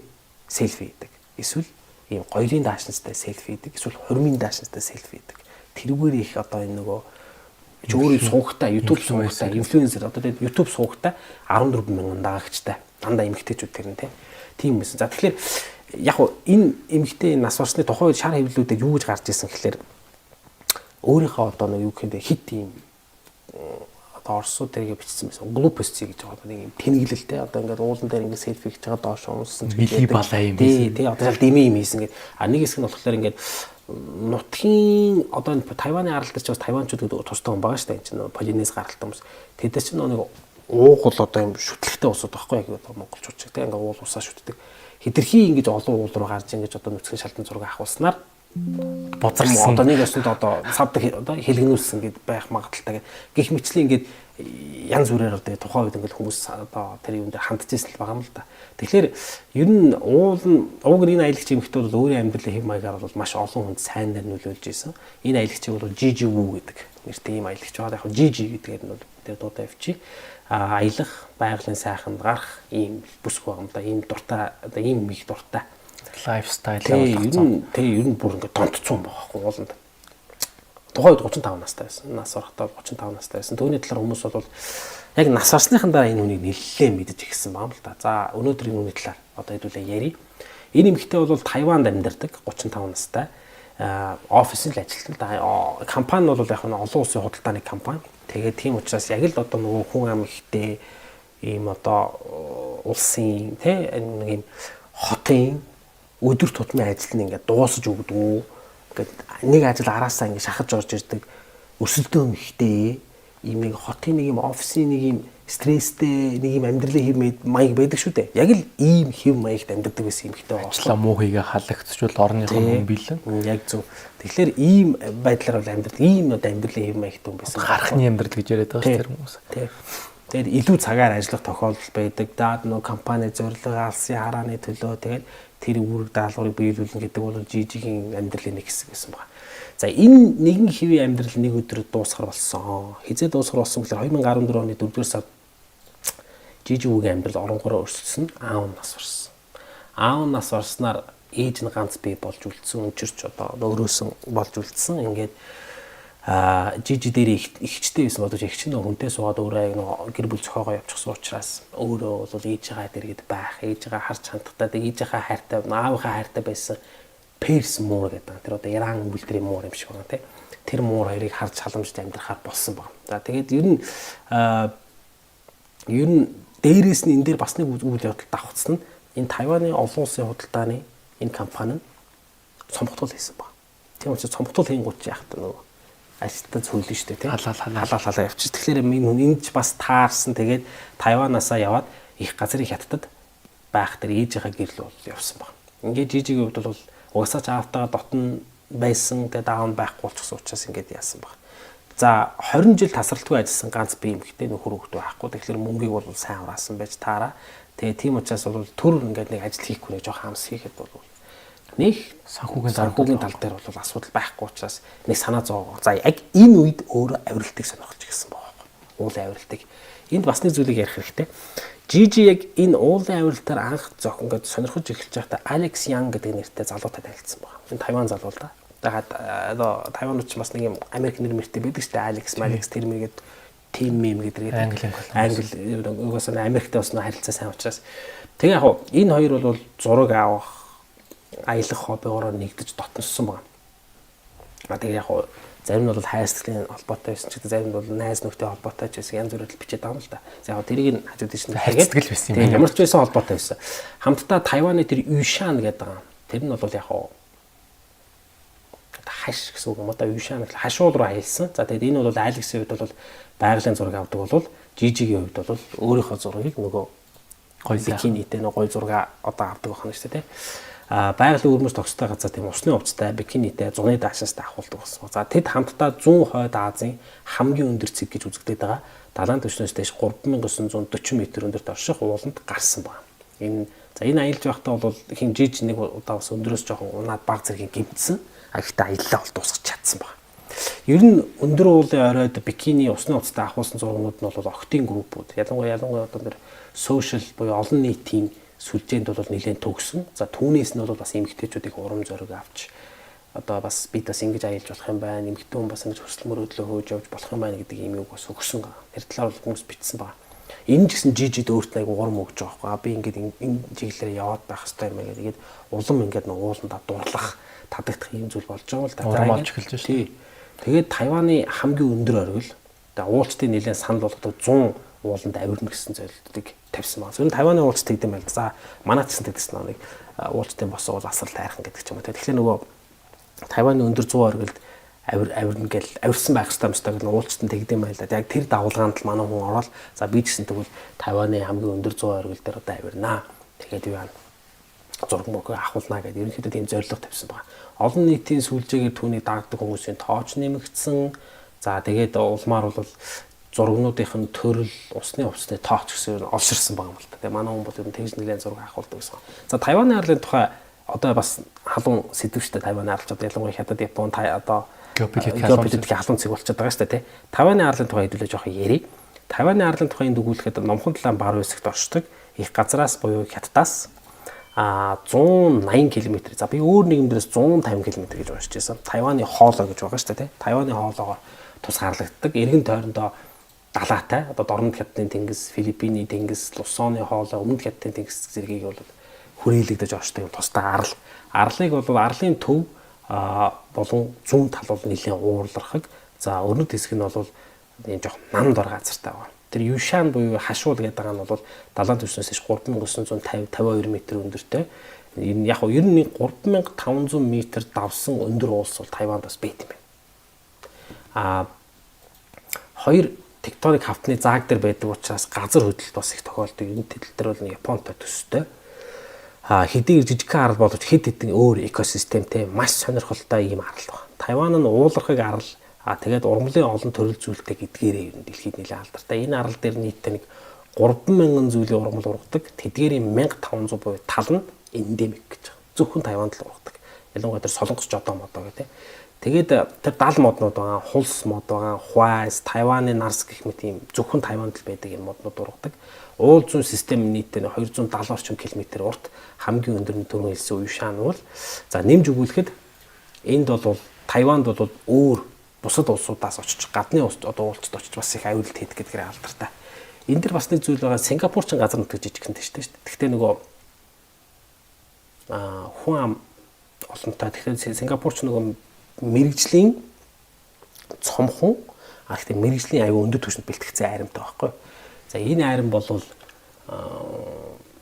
селфи хийдэг. Эсвэл ийм гоёрын даашинстай селфи хийдэг. Эсвэл хурмын даашинстай селфи хийдэг. тэрүүгээр их одоо энэ нөгөө өөрөө суугтай YouTube суугтай инфлюенсер одоо тэгээд YouTube суугтай 14 мянган дагагчтай дандаа эмэгтэйчүүд тэр нь тийм байсан. За тэгэхээр яг хуу энэ эмэгтэй нас барсны тухайн үед шар хэвлэлүүдээр юу гэж гарч ирсэн гэхээр өөрийнхөө одоо нэг юу гэхэнтэй хит юм одоо орсууд тэргээ бичсэн байсан. Глупости гэж байгаа нэг юм тэнэглэлтэй одоо ингээд уулан дээр ингээд селфи хийж байгаа доош унсан ч гэдэг балаа юм байсан. Тий одоо шал дэмий юм хийсэн гэдэг. А нэг хэсэг нь болохоор ингээд нутгийн одоо Тайваны аралд ч бас тайванчууд тустай хүн байгаа шүү дээ. Энэ чинь полинез гаралтай хүмүүс. Тэд чинь нэг уугуул одоо юм шүтлэгтэй усууд байхгүй яг одоо монголчууд ч гэдэг ингээд уул усаа шүтдэг. Хитрхи ингэж олон уул руу гарч ингэж одоо нүцгэн шалтан зураг авахснаар бозарсан одоо нэг өсөнд одоо савд одоо хэлгнүүлсэн гэд байх магадaltaй гэх мэтлийн ингээд янз бүрээр одоо тухайн үед ингээд хүмүүс одоо тэр юм дээр хандчихсан л байгаа юм л да. Тэгэхээр ер нь ууг энэ аялагч эмэгтэй бол өөрийн амьдралын хэв маягаар бол маш олон хүнд сайн нөлөөлж исэн. Энэ аялагчийг бол Жижигүү гэдэг нэртэй ийм аялагч байгаа. Яг Жижи гэдгээр нь бол тэр дуудаа авчи. Аялах, байгалийн сайханд гарах ийм бүсгүй байгаа юм да. Ийм дуртай одоо ийм их дуртай лайфстайл явуулсан. Ер нь бүр ингээд тонцсон байхгүй ууланд. Тухайд 35 настай байсан. Нас орохдоо 35 настай байсан. Түүний талаар хүмүүс бол яг нас барсныхан дараа энэ хүнийг нэлээд мэдэж ирсэн байна л да. За өнөөдөр энэ хүний талаар одоо хэдүүлээ ярий. Энэ эмэгтэй бол Тайванд амьдардаг 35 настай. Офисын л ажилтнал да. Компани бол яг нь олон улсын худалдааны компани. Тэгээд тийм учраас яг л одоо нөгөө хүн ам ихтэй ийм одоо улсын тий нэг ийм хотын өдөр тутмын ажил нь ингээд дуусаж өгдөг. Ингээд нэг ажил араасаа ингээд шахаж орж ирдэг. Өсөлтөө ихтэй ийм нэг хотын нэг юм офисын нэг юм стресстэй нэг юм амьдралын хэв маяг байдаг шүү дээ. Яг л ийм хэв маягт амьдардаг байсан юм ихтэй. Ажлаа муу хийгээ халагдчихвал орныхон хүн билэн. Яг зөв. Тэгэхээр ийм байдлаар бол амьдардаг. Ийм одоо амьдралын хэв маягт хүн байсан. Гарахны амьдрал гэж яриад байгаа шүү дээ хүмүүс. Тийм. Тэгээд илүү цагаар ажиллах тохиолдол байдаг. Даад нөө компани зорилго алсын харааны төлөө тэгээд тэр үүрэг даалгаврыг биелүүлнэ гэдэг бол Жижигийн амьдралын нэг хэсэг байсан байна. За энэ нэгэн хэвийн амьдрал нэг өдөр дуусгар болсон. Хизээ дуусгар болсон гэхээр 2014 оны 4-р сард Жижигүүгийн амьдрал оронгороо өрсөлдсөн. Аав нас барсан. Аав нас барснаар ээж нь ганц бий болж үлдсэн. Өнчирч одоо өөрөөсөн болж үлдсэн. Ингээд Жижи дээр ихчтэй байсан бодож ихч нь хүнтэй суугаад өөрөө гэр бүл зохиогоо явчихсан учраас өөрөө бол ээжийнхаа дэргэд байх, ээжийнхаа харж хандахтаа ээжийнхаа хайртай, аавынхаа хайртай байсан Перс муур гэдэг. Тэр одоо Иран үлдрийн муур юм шиг байна тий. Тэр муур хоёрыг харж халамжтай амьдрахаар болсон байна. За тэгээд ер нь дээрээс нь энэ дээр бас нэг үйл явдал давхцсан нь энэ Тайваны олон улсын худалдааны энэ компани нь цомогтол хийсэн байна. Тийм учраас цомогтол хийнгүүт яахт нөгөө ажилтнаа цөөлнө шүү дээ тий. Халаал явчих. Тэгэхээр энэ ч бас таарсан. Тэгээд Тайванаасаа яваад их газрын хятадд байх дээр ээжийнхаа гэрэл бол явсан байна. Ингээд Жижигийн хувьд бол угсаач аавтайгаа дотн байсан. Тэгээд аав нь байхгүй болчихсон учраас ингээд яасан байна. За 20 жил тасралтгүй ажилласан ганц бие эмэгтэй нөхөр хөвгт байхгүй. Тэгэхээр мөнгийг бол сайн ураасан байж таараа. Тэгээд тийм учраас бол төр ингээд нэг ажил хийхгүй нэг жоох хамс хийхэд бол нэг санхүүгийн тал дээр бол асуудал байхгүй учраас нэг санаа зовоо. За яг энэ үед өөрөө авиралтыг сонирхож ирсэн байгаа. Уулын авиралтыг. Энд бас нэг зүйлийг ярих хэрэгтэй. Жижи яг энэ уулын авиралтаар анх ингээд сонирхож эхэлж байхдаа Алекс Янг гэдэг нэртэй залуутай танилцсан байна. Энэ Тайван залуу л да. Тэгээд одоо Тайванууд ч бас нэг юм Америк нэр мэртэй байдаг шүү дээ. Алекс тэр мэргээд тим мем гэдэг. Англи угаасаа Америктэй бас харилцаа сайн учраас. Тэгээ яг энэ хоёр бол зураг авах аялах хоббигоор нэгдэж дотноссон байна. Тэгээ яг зарим нь бол хайрцагын холбоотой байсан ч гэдэг зарим нь бол найз нөхдөй холбоотой ч байсан янз бүрээр бичээд байгаа юм л да. За яг тэрийг хажууд тийш нь хайрцагл байсан юм. Ямар ч байсан холбоотой байсан. Хамтдаа Тайваны тэр Юшан гэдэг байгаа. Тэр нь бол яг хаш гэсэн үг юм одоо Юшан гэх хашуул руу аялсан. За тэгээд энэ бол Алексын хувьд бол байгалийн зураг авдаг бол Жижигийн хувьд бол өөрийнхөө зургийг нөгөө гоё бикинитэй нөгөө гоё зураг одоо авдаг байна шүү дээ. Байгалийн өрмөс тогтстой газар тийм усны хувцастай бикинитэй зуны даашаастай ахуулдаг болсон. За тэд хамтдаа 100 хойд Азийн хамгийн өндөр цэг гэж үзэгдээд байгаа. Далайн түвшнээс дэш 3940 м өндөрт орших ууланд гарсан байна. Энэ аялж байхдаа бол хин Жиж нэг удаа бас өндөрөөс жоохон унаад баг зэргийн гимтсэн. Гэхдээ аяллаа бол дуусгаж чадсан байна. Ер нь өндөр уулын оройд бикини усны хувцастай ахуулсан зургууд нь бол октын группүүд. Ялангуяа одоо нэр сошиал буюу олон нийтийн сүлжээнд бол нэлээд төгсөн. За түүнээс нь бол бас эмэгтэйчүүдийг урам зориг авч одоо бас бид бас ингэж аялж болох юм байна. Эмэгтэй хүн бас ингэж хүсэл мөрөөдлөө хөөж явж болох юм байна гэдэг юм үг бас өгсөн байгаа. Тэр талаар бол хүмүүс бичсэн байгаа. Энэ ч гэсэн жижид өөртөө айгу урам өгч байгаа байхгүй. Би ингээд энэ чиглэлээр яваад байх хэрэгтэй юм байна гэдэг. Улам ингээд нэг ууландаа дурлах, татагдах юм зүйл болж байгаа л да. Урам олж эхэлж байна шүү. Тэгээд Тайваны хамгийн өндөр оргил уулчдын нэлээд санал болгодог 100 ууланд авирна гэсэн зорилтыг тавьсан байна. Зөвхөн Тайваны уулч тэгдэм байл. За манай ч гэсэн тэгсэн нэг уулчдын бос уул асрал тайрхан гэдэг ч юм уу. Тэгэхээр нөгөө Тайваны өндөр 100 оргилд авирна гэл авирсан байх хэрэгтэй гэл уулчтан тэгдэм байл да. Яг тэр дагуулгаанд л манай хүн ороод за би гэсэн тэгвэл Тайваны хамгийн өндөр 100 оргил дээр одоо авирнаа. Тэгээд юу яа зураг мөргөө ахуулнаа гэдэг ерөнхийдөө тийм зорилго тавьсан байна. Олон нийтийн сүлжээгээр түүнийг дагдаг хүмүүсийн тооч нэмэгдсэн. За тэгээд улмаар бол зургнуудынх нь төрөл, усны хувцасны тооч гэсэн олширсан байгаа юм л та. Тэгээ манай хүн бол ер нь тэгж нэлээд зураг ахуулдаг гэсэн. За Тайваны арлын тухай одоо бас халуун сэдв шүү дээ. Тайваны арлч одоо ялангуяа Хятад, Япон, одоо геополитикийн халуун цэг болчиход байгаа шүү дээ. Тайваны арлын тухай хэдүүлээ жоох ярий. Тайваны арлын тухай дүгүүлэхэд номхон талаан бар хэсэгт оршдог. Их газраас буюу Хятадаас 180 км. За би өөр нэгэн дээрээс 150 км гэж уншиж байсан. Тайваны хоолой гэж байгаа шүү дээ. Тайваны хоолойгоор тусгаарлагддаг. Эргэн тойрондоо далаатай. Одоо Дорнод хятадын тэнгис, Филиппиний тэнгис, Лусоны хоолой, Өмнөд хятадын тэнгис зэргийг бол хүрээлэгдэж оршдог юм тустай арал. Арлыг бол арлын төв болон зүүн тал бол нэлийн уурлархаг. За өрнөд хэсэг нь бол ийм жоох нам дор газартай байна. Тэр Юшан буюу хашуул гэдэг байгаа нь бол далайн түвшнээс 3952 м өндөртэй. Энэ яг ер нь 3500 м давсан өндөр уулс бол Тайванд бас байт юм байна. Хоёр тектоник хавтны зааг дээр байдаг учраас газар хөдлөлт бас их тохиолдог. Энэ төл дээр бол Японтой төстэй. Хэдий жижигхэн арал боловч хэд хэдэн өөр экосистемтэй маш сонирхолтой ийм арал байна. Тайван нь уулархаг арал тэгээд ургамлын олон төрөл зүйлтэй гэдгээрээ ер нь дэлхийд нэлээд алдартай. Энэ арал дээр нийтдээ нэг 3000 зүйлийн ургамал ургадаг. Тэдгээрийн 1500 буюу тал нь эндемик гэж байна. Зөвхөн Тайванд л ургадаг. Ялангуяа тэр солонгос жодоо модоо гэдэг. Тэгээд тэр 70 моднууд байгаа, хулс мод байгаа, Хуайс, Тайваны нарс гэх мэт ийм зөвхөн Тайванд л байдаг юм моднууд ургадаг. Уул зүүн систем нийтдээ 270 орчим километр урт хамгийн өндөр нь түрүүн хэлсэн Юшан бол за нэмж өгүүлэхэд энд бол Тайванд бол өөр бусад улсуудаас очиж гадны одоо уулзалт очиж бас их аюулт хийдэг гэдгээр алдартай. Энд дэр бас нэг зүйл байгаа. Сингапурчин газар нутаг жижигхэнтэй шүү дээ. Гэхдээ нөгөө хүн олонтой. Тэгэхээр Сингапурч нөгөө мэрэгжлийн цомхон гэхдээ мэрэгжлийн аюу өндөр түвшинд бэлтгэгдсэн айрамтай байхгүй. За энэ айрам бол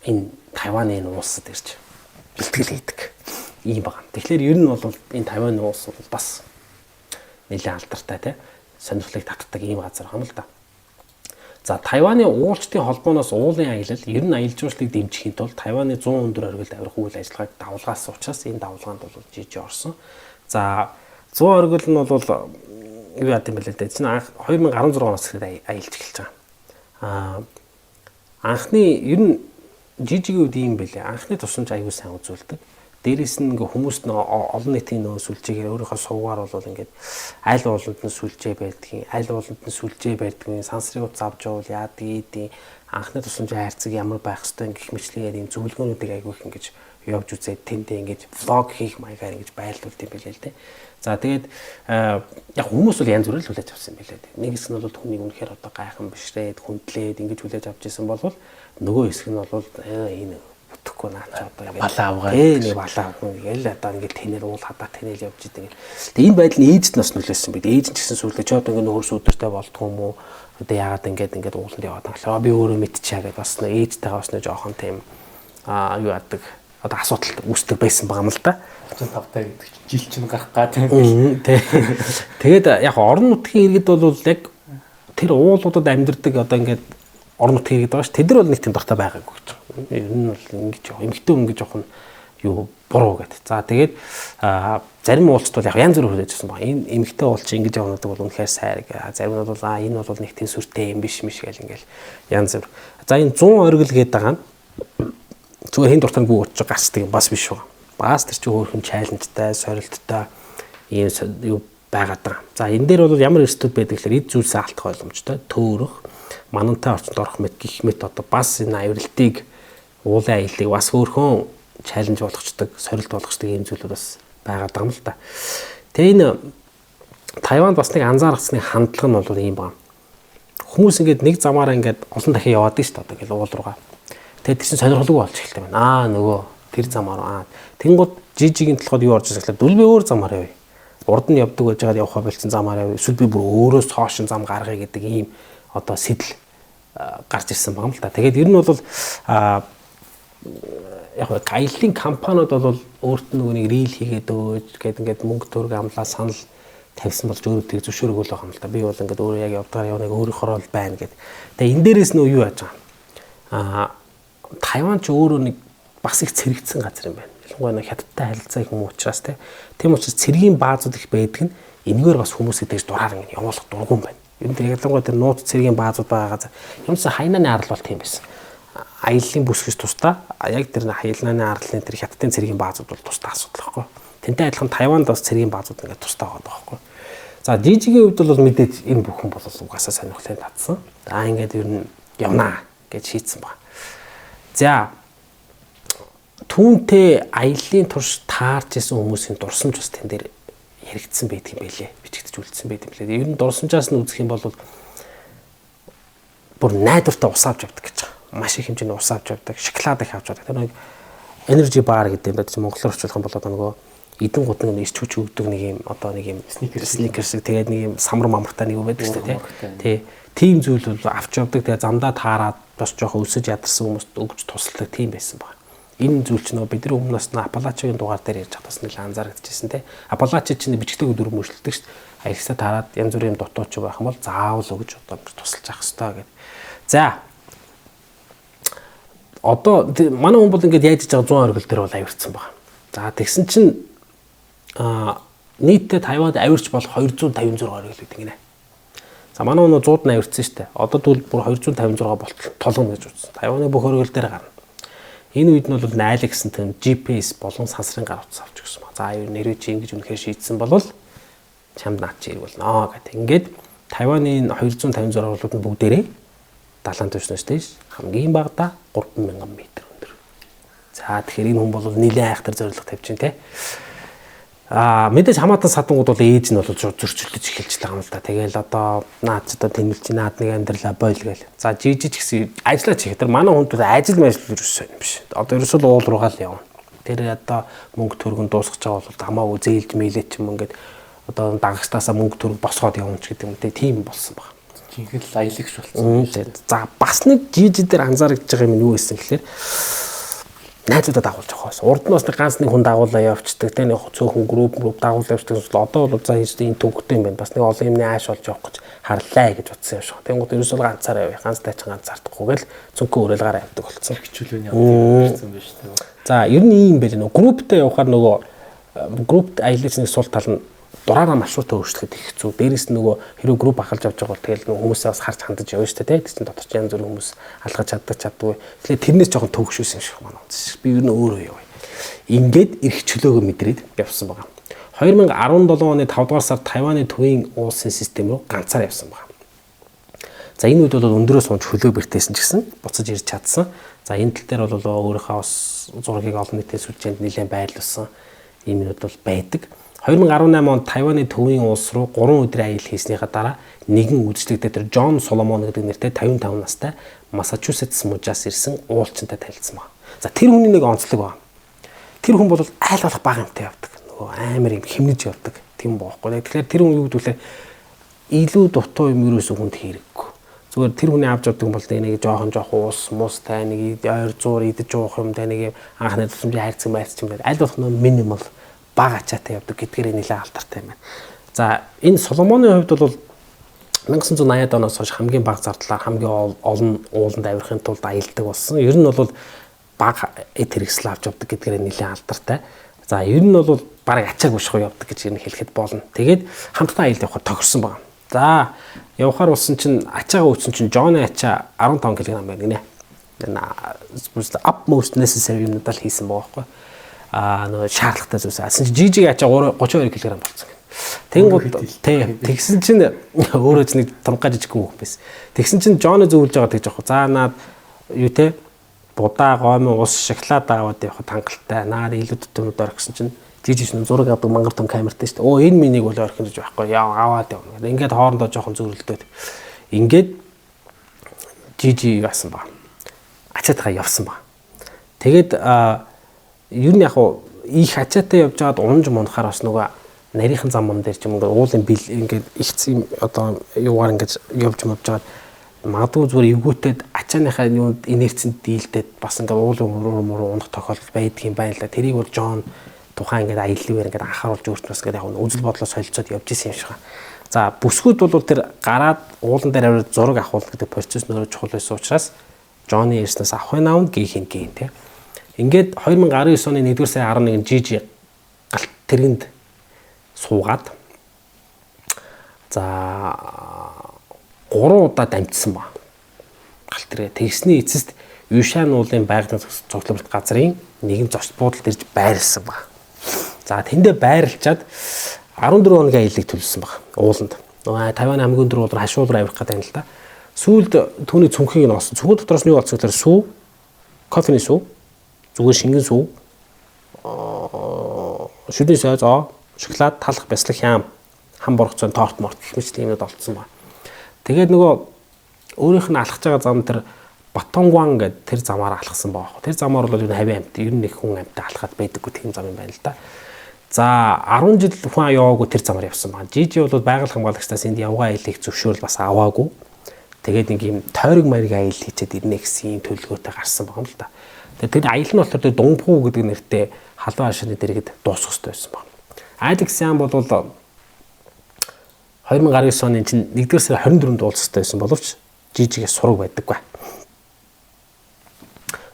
энэ Тайваны энэ улсад ирж бэлтгэл хийдэг юм байна. Тэгэхээр ер нь бол энэ Тайваны улс бол бас нэлээд алдартай тий сонирхлыг татдаг ийм газар байна л да. За Тайваны уулчдын холбооноос уулын аялал ер нь аялал жуулчлалыг дэмжихийн тулд Тайваны 100 өндөр оргилд авирах үйл ажиллагааг давулгаасан учраас энэ давулгаанд бол жижиг орсон. За 100 оргил нь бол юу яа гэм бэлээ дээ. Чинь 2016 оноос ихэд аялж эхэлж байгаа. Анхны ер нь жижиг үед юм бэлээ. Анхны тусламж аюул сайн үзүүлдэг. Дээрээс нь ингээ хүмүүс олон нийтийн нөө сүлжээгээр өөрийнхөө сувгаар бол ингээд аль ууланд нь сүлжээ байдгийг, аль ууланд нь сүлжээ байдгийг, сансрын утас авч явал яадаг ийм анхны тусламжийн хайрцаг ямар байх ёстой гэх мэтлэгээр ийм зөвлөгөөнүүдийг айгүйх ингэж явж үзээд тэндээ ингэж влог хийх маягаар ингэж байлуулд юм билээ л дээ. За тэгээд яг хүмүүс бол янз бүрээр хүлээж авсан юм билээ. Нэг хэсэг нь бол түүнийг үнэхээр одоо гайхан бишрээд хүндлээд ингэж хүлээж авч исэн бол нөгөө хэсэг нь бол энэ бүтэхгүй наач одоо ингэ балаа авгаа. Нэг балаа авгаа. Ял одоо ингэ тэнэр уул хадаа тэнэл явж идэг. Тэгээд энэ байдал нь ээжд нас нөлөөсөн бид. Ээж нь ч гэсэн сүлдээ ч одоо ингэ нөхөр сүдэртэй болдгоо юм уу? Одоо яагаад ингэж ууланд яваад байгаа. Би өөрөө мэдчихээ гэж бас ээжтэйгээ бас нэг жоохон тийм юу яадаг одоо асуудал үүсдэг байсан байгаа юм л да. 35 гэдэг жил чинь гарах гад тийм. Тэгээд яг орон нутгийн иргэд бол яг тэр уулуудад амьдардаг одоо ингээд орон нутгийн иргэд байгаа ш. Тэд нар бол нэг тийм дуртай байгаагүй гэж. Ер нь бол ингэж эмгтэн хүн гэж жоох нь юу буруу гэдэг. За тэгээд зарим уулзалт бол яг янз бүр хүлээж авсан баг. Энэ эмгтэн уулч ингэж явдаг бол үнэхээр сайр гэ. Зарим нь бол энэ бол нэг тийм сүртэй юм биш гэл ингээл янз бүр. За энэ 100 оргил гэдэг байгаа нь зүгээр хин дуртай гүг очиж гарцдаг юм бас биш байгаа. Бас тэр чинь өөрхөн чаленжтай, сорилттой ийм юу байгаад байгаа. За энэ дээр бол ямар эрсдэл байдаг гэхээр эд зүйлсээ алдах боломжтой. Төөрөх, манантай орчинд орох мэт гих мэт одоо бас энэ авиралтыг уулын аяллыг бас өөрхөн чаленж болгочдөг, сорилт болгочдөг ийм зүйлүүд бас байгаад байгаа юм л да. Тэгээ энэ Тайванд бас нэг анзаарахсны хандлага нь бол ийм байна. Хүмүүс ингээд нэг замаараа ингээд олон дахин яваад шүү дээ одоо гэл уул руугаа. Тэгээд тийч сонирхолгүй болж эхэлдэг байна. Нөгөө тэр замаар тэнгууд жижигийн толгойд юу орж ирсэн гэхэлээ дөл би өөр замаар явъя. Урд нь явдаг байж байгаа явах байлцсан замаар явъя. Эсвэл би бүр өөрөөс хоошин зам гаргая гэдэг ийм одоо сэтэл гарч ирсэн байгаа юм л та. Тэгээд ер нь бол яг аяллаа компаниуд бол өөрт нь нөгөө нэг рил хийгээд өөж гээд ингээд мөнгө төгрөг амлаа санал тавьсан болж өөрөө тэр зөвшөөрөг бол байгаа юм л та. Би бол ингээд өөрөө яг явдгаар явнаг өөрийнхөө л байна гэд. Тэгээ энэ дээрээс нөө юу яаж байгаа. Тайван ч өөрөө нэг бас их цэрэгдсэн газар юм байна. Ялангуяа нэг хятадтай харилцаа их юм учраас тийм учраас цэргийн баазууд их байдаг нь энэгээр бас хүмүүсийг дэж дураар ингэ явуулах дургуун байна. Ер нь ялангуяа тэр нууц цэргийн баазууд байгаа газар юмсан хайнааны арал бол тийм байсан. Аяллаа бүсгэж тусдаа яг тэр хаялнааны арлын тэр хятадын цэргийн баазууд бол тусдаа асуудал байхгүй. Тэнтэй адилхан Тайванд бас цэргийн баазууд ингээд тусдаа байгаа байхгүй. За жижигийн хувьд бол мэдээж энэ бүхэн бол угаасаа сонирхлын татсан. За ингээд ер нь явнаа гэж шийдсэн байна. За түүнтэй аяллаа турш таарч исэн хүмүүсийн дурсамж бас тэн дээр яригдсан байдаг юм байлээ. Бичигдэж үлдсэн байдаг юм байлээ. Ер нь дурсамжаас нь үзэх юм бол бүр найдвартай ус авч явдаг гэж байгаа. Маш их хэмжээний ус авч явдаг, шоколад их авч явдаг. Тэр нэг energy bar гэдэг юм да чи монголоор орчуулах юм бол одоо нөгөө эдэн гутны нэг ирч хүч өгдөг нэг юм одоо нэг юм сникерс тэгээд нэг юм самар мамартай нэг юм байдаг шүү дээ тий. Тийм зүйл бол авч явдаг. Тэгээд замдаа таарад бас жоохон өлсөж ядарсан хүмүүст өгч тусалдаг тийм байсан баг. Энэ зүйл чинь бидний өмнөөс нь Апалачигийн дугаар дээр ярьж байгаа бас нэлээд анзаарэгдэжсэн тий. Апалачи чинь бичгтэйг дүр мөршөлдөг шүү дээ. Аягсаа таарад янз бүрийн дутууч байх юм бол заавал өгж одоо тусалж авах хэрэгтэй гэдэг. За одоо манай хүн бол ингээд яаж иж байгаа 100 оргил дээр бол авирцсан баг. За тэгсэн чинь нийтдээ Тайванд авирч бол 256 оргил гэдэг гинэ. За манай хүн 100-д нь авирцсан шүү дээ. Одоо тэгвэл бүр 256 болтол толгом гэж үзсэн. Тайваны бүх оргил дээр гарна. Энэ үед нь бол найл гэсэн тийм GPS болон сансрын гар утас авч өгсөн ба. За ер нь нэрээ чи ингэж үнэхээр шийдсэн бол чамд наад чи ирүүлнэ гэдэг. Ингээд Тайваны 256 орлууд нь бүгдээрээ далайн түвшнээс дэш хамгийн багадаа 3000 м өндөр. За тэгэхээр энэ хүн бол нэлээд айхтар зорилго тавьж байна те. Мэдээж хамаатан садангууд бол ээж нь бол зөрчилдөж эхэлж байгаа юм л да. Тэгээл одоо наад ч одоо тэмэлж наад нэг амьдралаа бойл гээл. За жижиг гэсэн ажиллаж хийх. Тэр манай хүнд ажил ерөөсөө юм биш. Одоо ерөөсөө уул руугаа л явна. Тэр одоо мөнгө төргөн дуусгаж байгаа бол хамаагүй зээлж мэйлээ ч юм ингээд одоо дагагчтаасаа мөнгө төрөг босгоод явна ч гэдэг юм те. Тийм болсон баг. Жинхэнэ аялагч болсон. За бас нэг жижиг дээр анзаарэгдэж байгаа юм нь юу гэсэн гэхээр найзуудаа дагуулж байгаа байсан. Урд нь бас нэг ганц нэг хүн дагуулаа явчихдаг. Тэ нэг цөөхөн групп дагуулж явчихдаг. Одоо бол за энэ төвхтэй юм байна. Бас нэг олон юмны ааш болж явах гэж харлаа гэж утсан юм шиг. Тэнгууд ерөөсөө ганцаараа явъя. Ганц тайчин ганцаардахгүй гэл цөнхөө уриалгаараа явдаг болсон. Хичүүлэн явсан байж тээ. За ер нь ийм байл нөө групптэй явахаар нөгөө группт аялагч нэг сул тал нь дураараа маршрутаа өөрчлөхөд их хэцүү. Дээрээс нь нөгөө хэрэв групп ахалж явж байгаа бол тэгэл хүмүүсээ бас харж хандаж явна шүү дээ. Тэгсэн дотор ч янз бүр хүмүүс алгаж чаддаггүй. Тэгэхээр тэрнээс жоохон төвөгшөөсөн юм шиг манай үзсэн. Би ер нь өөрөө яваа. Ингээд эрх чөлөөгөө мэдрээд явсан байгаа. 2017 оны 5 дугаар сард Тайваны төвийн уулсын систем рүү ганцаар явсан байгаа. За энэ үед бол өндөрөөс унж хөлөө бэртээсэн ч гэсэн буцаж ирж чадсан. За энэ тал дээр бол өөрийнхөө бас зургийг олон нийтийн сүлжээнд нэлээд байрлуулсан юм нь бол байдаг. 2018 онд Тайваны төвийн улс руу 3 өдрийн аялал хийснийхаа дараа нэгэн үйлчлэгдээ тэр Джон Соломон гэдэг нэртэй 55 настай Массачусетс мужаас ирсэн уулчтай танилцсан байна. За тэр хүний нэг онцлог байна. Тэр хүн бол айл болох бага юмтай явдаг. Нөгөө амар юм хэмнэж явдаг. Тийм боохгүй. Тэгэхээр тэр хүн юу гэдвүлээ илүү дутуу юм ерөөсөө хүнд хэрэггүй. Зүгээр тэр хүний авч явдаг бол нэг жоохон уус мустай нэг ойр зуур идэж уух юм да нэг анхны тусламжийн хайрцаг майрц юм байна. Айл болох нь минимал бага ачаатай явдаг гэдгээр нэлээд алдартай юм байна. За энэ Соломоны хувьд бол 1980-ад оноос хойш хамгийн бага зардлаар хамгийн олон ууланд авирахын тулд аялдаг болсон. Ер нь бол бага эд хэрэгсэл авч явдаг гэдгээр нэлээд алдартай. За ер нь бол бараг ачааг бушгүй явдаг гэж ер нь хэлэхэд болно. Тэгээд хамтдаа аялал явахаар тохирсон байна. За явахаар болсон чинь ачаагаа үүсэн чинь Джоны ачаа 15 кг байна гинэ. Энэ upmost necessary юмнууд л хийсэн байгаа байхгүй. Нөгөө шаардлагатай зүйлс. Асан чи жижиг ачаа 32 кг болсон. Тэнгууд тэгсэн чинь өөрөө ч нэг томгой жижиг хүн байсан. Тэгсэн чинь Джоны зөвлөж байгаа гэж яах вэ? За наад юу те будаа гомын ус шоколад аваад явахад хангалттай. Наар илүү тутамд ор гэсэн чинь Жижиг нь зураг авдаг мангар том камертай шүү дээ. Оо энэ минийг бол орхин гэж байхгүй. Яа аваад явна. Ингээд хоорондоо жоохон зөрөлдөөд. Ингээд жижиг яасан ба. Ачаатайгаа явсан ба. Тэгээд ер нь яг их ачаатай явж байгаад унж мунахаар бас нөгөө нарийнхан зам дээр ч юм ингээд уулын бил ингээд ихцэн одоо юугаар ингээд явж мовж байгаад магадгүй зүгээр эвгүүтээд ачааныхаа юунд инерцэнд дийлдээд бас ингээд уулын муруу унах тохиолдол байдаг юм байна л да. Тэрийг бол Джон тухайн ингээд аяллаар ингээд анхааруулж өөртнөөс ингээд яг үзэл бодлоо солилцоод явж исэн юм шиг байна. За бүсгүүд бол тэр гараад уулан дээр аваад зураг авах гэдэг процесс нөрөө чухал байсан учраас Джонны ярьснаас авахын аавн гейхин гин тий. Ингээд 2019 оны 1-р сарын 11-нд Жижи галт тэрэнд суугаад за 3 удаа дамжсан ба. Галт тэрэ тэгсний эцэст Юшан уулын байгалийн цуглуулалт газрын нэгэн зочд буудалд ирж байрлсан ба. За тэндээ байрлчаад 14 хоногийн аяллыг төлсөн баг ууланд. Нөгөө Тайваны хамгийн өндөр уулаар хашуулраа авирах гэдэг юм л да. Сүүлд түүний цүнхийг нь олсон. Цүнхэн дотроос нь юу олсон гэхээр сүү, кофений сүү, зүгээр шингэн сүү, шүдэн сойзоо, шоколад, талах, бяцлах хям, хам боргоцон, торт морт гэх мэт юмуд олдсон ба. Тэгээд нөгөө өөрийнх нь алхаж байгаа зам тэр Батонгуан гэдэг тэр замаар алхсан байгаа. Тэр замаар бол энэ хавийн амт, ер нь их хүн амттай алхаад байдаггүй тийм зам юм байна л да. За 10 жил хүн яваагүй тэр замаар явсан байна. Жижи бол байгаль хамгаалагчдаас энд явгаа аяллыг зөвшөөрөл бас аваагүй. Тэгээд нэг юм тойрог мариг аялал хийчихэд ирнэ гэсэн төлөвлөгөөтэй гарсан байгаа юм л да. Тэгээд тэр аялал нь болохоор тэр Дунгпуу гэдэг нэртэй халуун хашааны дэргэд дуусах хэрэгтэй байсан байна. Алекс Ян бол 2019 оны чинь 1-р сарын 24-нд дуусах хэрэгтэй байсан боловч Жижигээ сураг байдаггүй.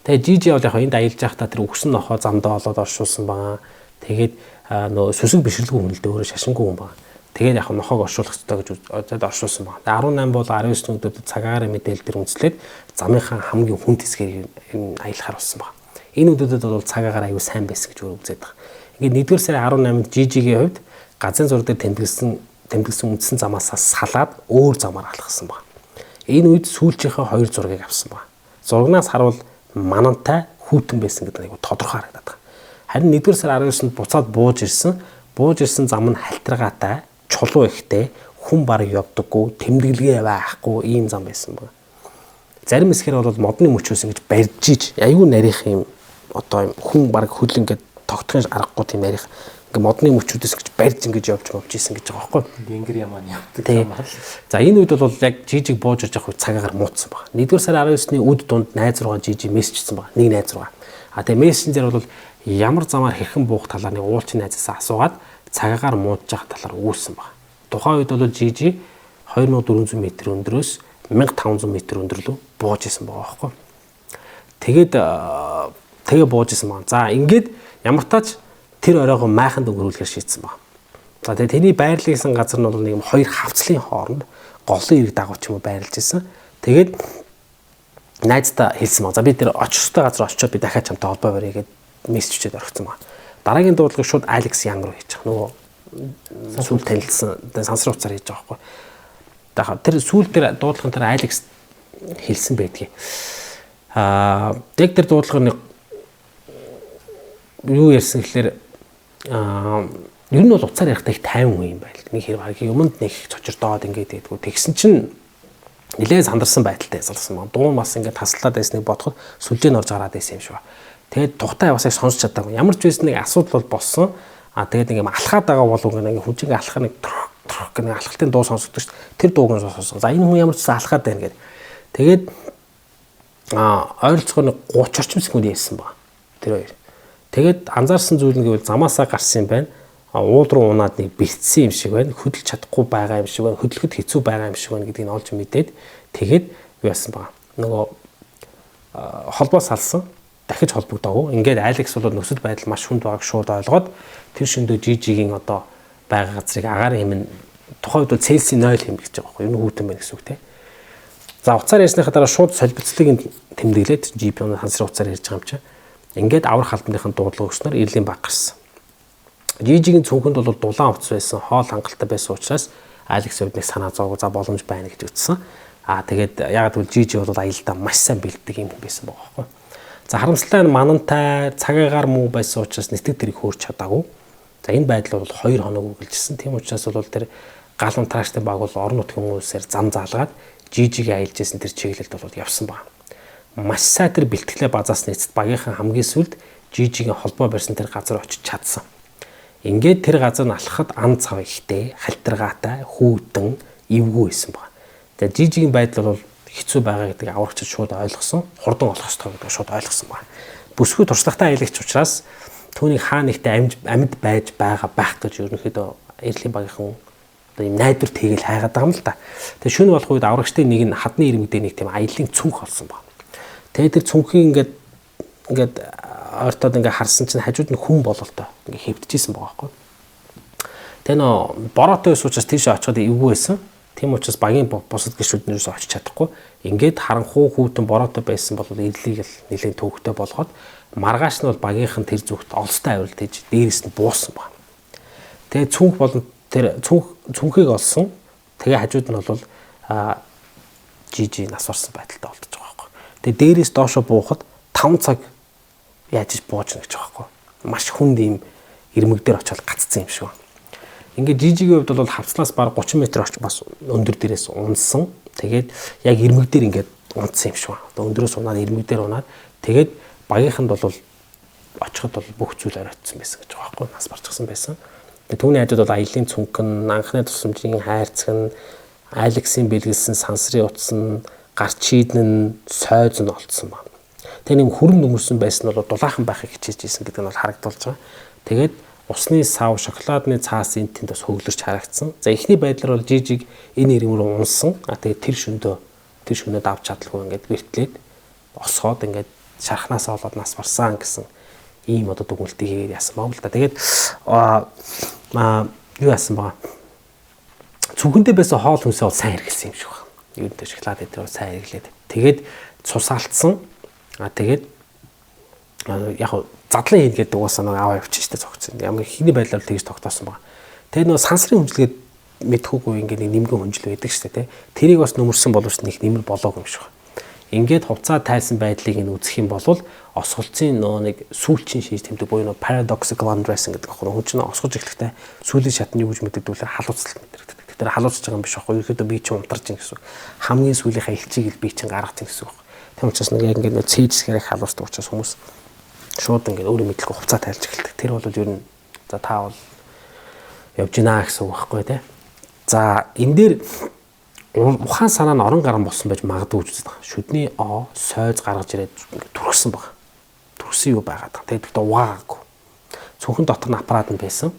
Тэгээд Жижи бол яг энд аялж байхдаа тэр өгсөн нохоо замдаа олоод оршуулсан байгаа. Тэгээд нөө сүсэг бишрэлгүй хүн л дээ өөрөө шашингүй хүн байна. Тэгээд яг нохоог оршуулах хэрэгтэй гэж одоо оршуулсан байна. Тэгээд 18 бол 19 нүдэд цагаараа мэдээлэл төр үнслээд замынхаа хамгийн хүнд хэсгээр аялахаар болсон байна. Энэ үдэдэд бол цагаагаар аюу сайн байсан гэж өөрөө үзээд байгаа. Ингээд 1-р сарын 18-нд Жижигийн хувьд газрын зураг дээр тэмдэглэсэн үндсэн замаасаа салаад өөр замаар алхсан байна. Энэ үед сүүлчийнхээ 2 зургийг авсан байна. Зурагнаас харуул манантай хүүтэн байсан гэдэг нь тодорхой харагдаад байна. Харин 1-р сарын 19-нд буцаад бууж ирсэн зам нь хальтрагаатай, чулуу ихтэй, хүн бараг явдаггүй, тэмдэглэгээ байхгүй ийм зам байсан байна. Зарим хэсгээр бол модны мөчөөс ингэж барьж иж, аюу нарийнх юм одоо хүн бараг хөл ингээд тогтхын аргагүй тийм нарийнх ингээд модны мөчүүдээс гэж барьж ингэж явж исэн гэж байгаа байхгүй. Ингэр ямаа явдаг замаар. За энэ үед бол яг Жижиг бууж ирж явах үед цагаагаар муудсан байна. 1-р сарын 19-ны үд дунд найз руугаа Жижи мессежсэн байна. Нэг найз руугаа. Тэгээ мессенжер бол ямар замаар хэрхэн буух талаар нэг уулчин найзаас асуугаад цагаагаар муудж явах талаар өгүүлсэн байна. Тухайн үед бол Жижи 2400 м өндрөөс 1500 м өндөрлөө бууж исэн байгаа байхгүй. Тэгээ бууж исэн байна. За ингээд ямар тач тэр оройгоо майханд өнгөрүүлэхээр шийдсэн байна. За тэгээ тэний байрлалсан газар нь бол нэг 2 хавцлын хооронд голын ирэг дагав ч юм уу байрлаж исэн. Тэгээд найздаа хэлсэн байна. За би тэр очих ёстой газар очиод би дахиад чамтай холбоо барья гэдэг мессежчэд орхисон байна. Дараагийн дуудлагыг шууд Алекс Ян руу хийж байгаа. Нөгөө сүүл танилцсан сансар уцаар хийж байгаа байхгүй. Тэр сүүл дээр дуудлагын тэр Алекс хэлсэн байдгийг. Яг тэр дуудлагын юу ярьсан гэхээр ер нь бол уцаар ярихтай их тайван хүн юм байл. Нэг хэрэг хагийн юмд нэг цочирдоод ингээд байдгүй. Тэгсэн чинь нэлээд сандарсан байдалтай ялсан байна. Дуун бас ингээд таслаад байсныг бодоход сүлжээ нь орж гараад байсан юм шиг ба. Тэгээд тухтай яваасаа сонсч чадаагүй. Ямар ч байсан нэг асуудал бол болсон. Тэгээд ингээд алхаад байгаа болов ингээд хүнжингээ алхах нэг трок гэх нэг алхалтын дуу сонсогдсон шүү дээ. Тэр дууг нь сонссон. За энэ хүн ямар ч алхаад байна гэдэг. Тэгээд ойролцоогоор 30 орчим секунд ярьсан ба. Тэр хоёр. Тэгээд анзаарсан зүйл нь гэвэл замаасаа гарсан юм байна. Уул руу унаад нэг бэлдсэн юм шиг байна. Хөдөлж чадахгүй байгаа юм шиг байна. Хөдлөхөд хэцүү байгаа юм шиг байна гэдгийг нь олж мэдээд тэгээд юу яасан баа. Нөгөө холбоо салсан. Дахиж холбогдоогүй. Ингээд Алекс бол нөхцөл байдал маш хүнд байгааг шууд ойлгоод тэр шөндөө Жижигийн одоо байгаа газрыг агаар хэмнэ тухайд бол Цельсийн 0 хэм гэж байгаа байхгүй юу? Хүүтэн байна гэсэн үг те. За уцаар ярьсныхаа дараа шууд солилцлыг тэмдэглээд GP-ны хансрын уцаар ярьж байгаа юм чинь. Ингээд аврах албаныхын дуудлага өгснөр ирлийн баг гарсан. Жижигийн цүнхэнд бол дулаан уц байсан, хоол хангалттай байсан учраас Алекс хувьд нэг санаа зовго за боломж байна гэж ütсэн. Тэгээд яг тэгвэл Жижи бол аялдаа маш сайн бэлддэг юм байсан байгаа байхгүй. За харамсалтай нь манантай цагаагаар муу байсан учраас нэтгэл тэрийг хөөрч чадаагүй. За энэ байдал бол 2 хоног үргэлжилсэн. Тийм учраас бол тэр гал унтраачтай баг бол орон нутгийн хүмүүсээр зам заалгаад жижиг аялж исэн тэр чиглэлд бол явсан баг. Маш сайн тэр бэлтгэлээ базаас нийцэд багийнхан хамгийн сүлд жижигийн холбоо барьсан тэр газар очиж чадсан. Ингээд тэр газар нь алхахад ан цав ихтэй, халтаргаатай, хүүтэн, эвгүй байсан баг. Тэгээ жижигийн байдал бол хэцүү байгаа гэдгийг аврагчид шууд ойлгосон, хурдан олох ёстой гэдгийг шууд ойлгосон баг. Бүсгүй туршлагатай аялагч учраас түүнийг хаа нэгтээ амьд байж байгаа байх гэж ерөнхийдөө эрлийн багийнхан одоо юм найдвар тэгэл хайгаад байгаа юм л да. Тэгээ шөнө болох үед аврагчдын нэг нь хадны ирмэгдээ нэг тийм аялын цүнх олсон баг. Тэгээ тэр цүнхийг ингээд ойртоод ингээ харсан чинь хажууд нь хүн бололтой ингээ хэвдчихсэн байгаа байхгүй. Тэгээ нөө бороотой ус учраас тийш очиход эвгүй байсан. Тийм учраас багийн бусад гишүүд нэрээс очиж чадахгүй. Ингээд харанхуу хүүтэн бороотой байсан бол ирлийг л нэлээд төвөгтэй болгоод маргааш нь бол багийнхан тэр зүгт олстой авирал тийж дээрээс нь буусан баг. Тэгээ цүнх болон тэр цүнхийг олсон. Тэгээ хажууд нь бол жижи нас орсон байдалтай болдож байгаа байхгүй. Тэгээ дээрээс доошо буухад 5 цаг яаж бууж гэж байгаа байхгүй. Маш хүнд ийм ирмэг дээр очиод гаццсан юм шиг байна. Ингээд жижигийн хувьд бол хавцлаас баг 30 м орчим бас өндөр дээрээс унсан. Тэгээд яг ирмэг дээр ингээд унтсан юм шиг байна. Одоо өндөрөөс унаад ирмэг дээр унаад тэгээд багийнханд бол очиход бол бүх зүйл оройтсан байсан гэж байгаа байхгүй. Нас барчихсан байсан. Түүний хажууд бол аялын цүнхэн, анхны тусламжийн хайрцаг нь, айлгсын бэлгэлсэн сансрын утас нь, гарч шийдэн нь, сойз нь олдсон байна. Тэгээ нэг хөрөм нөмөрсөн байсан нь бол дулаахан байхыг хичээж ийсэн гэдэг нь бол харагдулж байгаа. Тэгээд усны сав, шоколадны цаас энтэнд бас хөглөрч харагдсан. За эхний байдлаар бол жижиг энэ ирмээр унсан. Тэгээд тэр шөнөд авч чадлагүй ингээд бэртлээд босгоод ингээд шархнаасаа болоод нас барсан гэсэн ийм одоо дүгнэлтийг хийгээд яасан баа л да. Тэгээд юу яасан баа. Цүнхэндээ байсан хоол хүнсээ бол сайн хэрэглэсэн юм шиг байна. Юу нэ шоколад дээр сайн хэрэглээд. Тэгээд цус алдсан. Тэгээд яг задлан хийн гэдэг угаасаа нэг аваа явчих штэ цогцсон. Ямар хиний байдлаар тэгж тогтоосон байгаа. Тэгээд нөгөө сансрын хүнжлэгээд мэдхүүгүй ингээд нэг нэмгэн хүнжлэг байдаг штэ тий. Тэрийг бас нөмөрсөн боловч нэг нэмэр болоог юм шиг байна. Ингээд хувцаа тайлсан байдлыг нь үзэх юм бол осголцын нөгөө нэг сүүлчийн шийж тэмдэг буюу нөгөө paradoxical undressing гэдэг аахгүй хүн чинь осгож эхлэхдээ сүүлийн шатны юу гэж мэддэгдүүлээ халууцлалт мэдэрдэг. Тэр халууцж байгаа юм биш аахгүй ерөөдөө би чинь унтарч ин гэсэн. Хамгийн сүүлийнхаа элчийг л би чинь гаргах юм гэсэн. Тийм учраас нэг яг ингээд нэг цээжсгэрийг халуусдаг учраас хүмүүс шууд ингээд өөрөө мэдлэхгүй хувцаа тайлж эхэлдэг. Тэр бол ер нь за та бол явж гинэ гэсэн үг байхгүй тий. За энэ дээр ухаан санаа нь орон гарan болсон байж магадгүй гэж байна. Шүдний сойз гаргаж ирээд түргсэн баг. Түргсэн юу байгаад. Тэгээд ваагүй. Цүнхэн дотор нь аппарат нь байсан.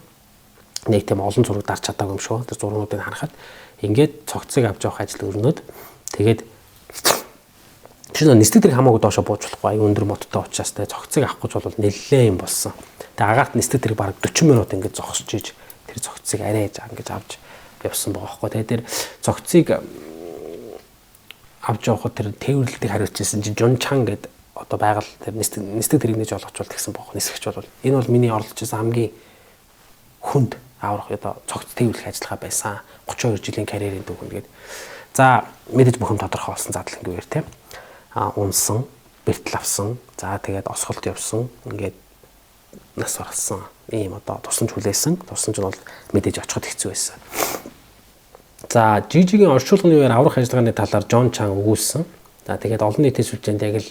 Нэг тийм олон зураг дарж чадаагүй юм шүү. Тэр зургуудыг харахад ингээд цогцыг авч явах ажил өрнөд тэгээд чинь нисдэг тэрийг хамаагүй доошо бууж болохгүй аюу өндөр моттой учраас тэ цогцыг авах гэж бол нэлээ юм болсон. Тэгээ агаарт нисдэг тэрийг бараг 40 минут ингээд зогсож ийж тэр цогцыг арайж ингэж авч явсан байгаа байхгүй. Тэгээ тэр цогцыг авч явахад тэр тээвэрлэлтийг хариуцсан чинь Жун Чан гэдэг одоо байгаль тэр нисдэг тэрийг нэж олгочвол тэгсэн байхгүй. Нисгэж бол энэ бол миний оролцож байсан хамгийн хүнд аврах одоо цогц тээвэрлэх ажиллагаа байсан. 32 жилийн карьерийн түүхэнд гээд. За мэдээж бүх юм тодорхой болсон задлангийн үеэр тийм. Унсан, бэртэл авсан. За тэгээд осголт явсан. Ингээд нас барсан. Ийм одоо тусламж хүлээсэн. Тусламж нь бол мэдээж очиход хэцүү байсан. За жижигийн орчуулгын үеэр аврах ажиллагааны талаар Жон Чан өгүүлсэн. За тэгээд олон нийтийн сүлжээнд яг л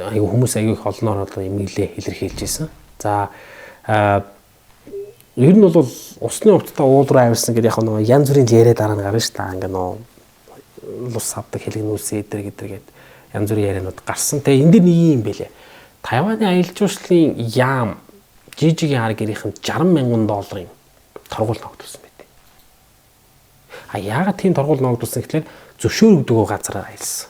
аюу хүмүүс аюу их олноор одоо имэйлээ илэрхийлж ийсэн. За ер нь бол усны хувцастай уулруу авирсан гэдэг яг нэг янз бүрийн яриа дараа нь гарна шүү дээ. Ингээ нөө лус авдаг хэлгэнүүлсэн эдэр гээд янз бүрийн ярианууд гарсан. Тэгээ энэ дэр нэг юм бэлээ. Тайваны аялал жуулчлалын яам жижигийн хар гэрийнхэн $60,000 торгуул ногдуулсан байт. Яагаад тийм торгуул ногдуулсан гэхлээр зөвшөөр өгдөг газараар аялсан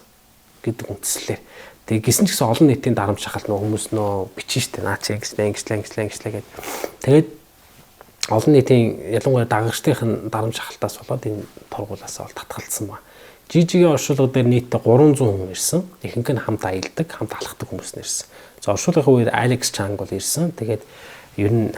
гэдэг үндслээр. Тэгээ гисэн ч гэсэн олон нийтийн дарамт шахалт нөө хүмүүс нөө бичэн штэ наа чи ингэслээ гээд. Тэгээд олон нийтийн ялангуяа дагагчдын дарамт шахалтаас болоод энэ торгуулаас бол татгалцсан ба. Жижигийн оршуулга дээр нийтдээ 300 хүн ирсэн. Ихэнх нь хамт аялдаг, хамт алхдаг хүмүүс нэрсэн. За оршуулгын үед Алекс Чанг бол ирсэн. Тэгээд ер нь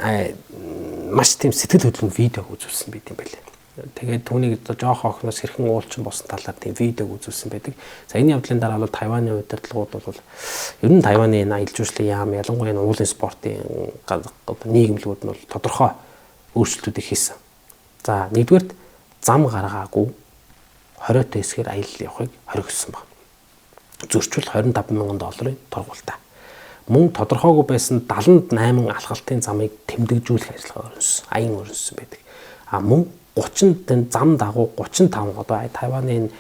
маш тийм сэтгэл хөдлөмж видео үзүүлсэн байт юм байлээ. Тэгээд түүнийг жоох охноос хэрхэн уулчин босон талаар тийм видеог үзүүлсэн байдаг. За энэ явдлын дараа бол Тайваны удирдлагууд бол ер нь Тайваны энэ аялал жуулчлалын яам ялангуяа энэ уулын спортын нийгэмлэгүүд нь бол тодорхой өөрчлөлтүүдийг хийсэн. За нэгдүгээрт зам гаргаагүй 20 тэсгээр аялал явахыг хоригдсон байна. Зөрчил $25,000 торгуултаа. Мөн тодорхойгүй байсан 78 алхалтын замыг тэмдэгжүүлэх ажиллагаа өрнөсөн. Аян өрнөсөн байдаг. Мөн 30 зам дагуу 35 одоо Тайваны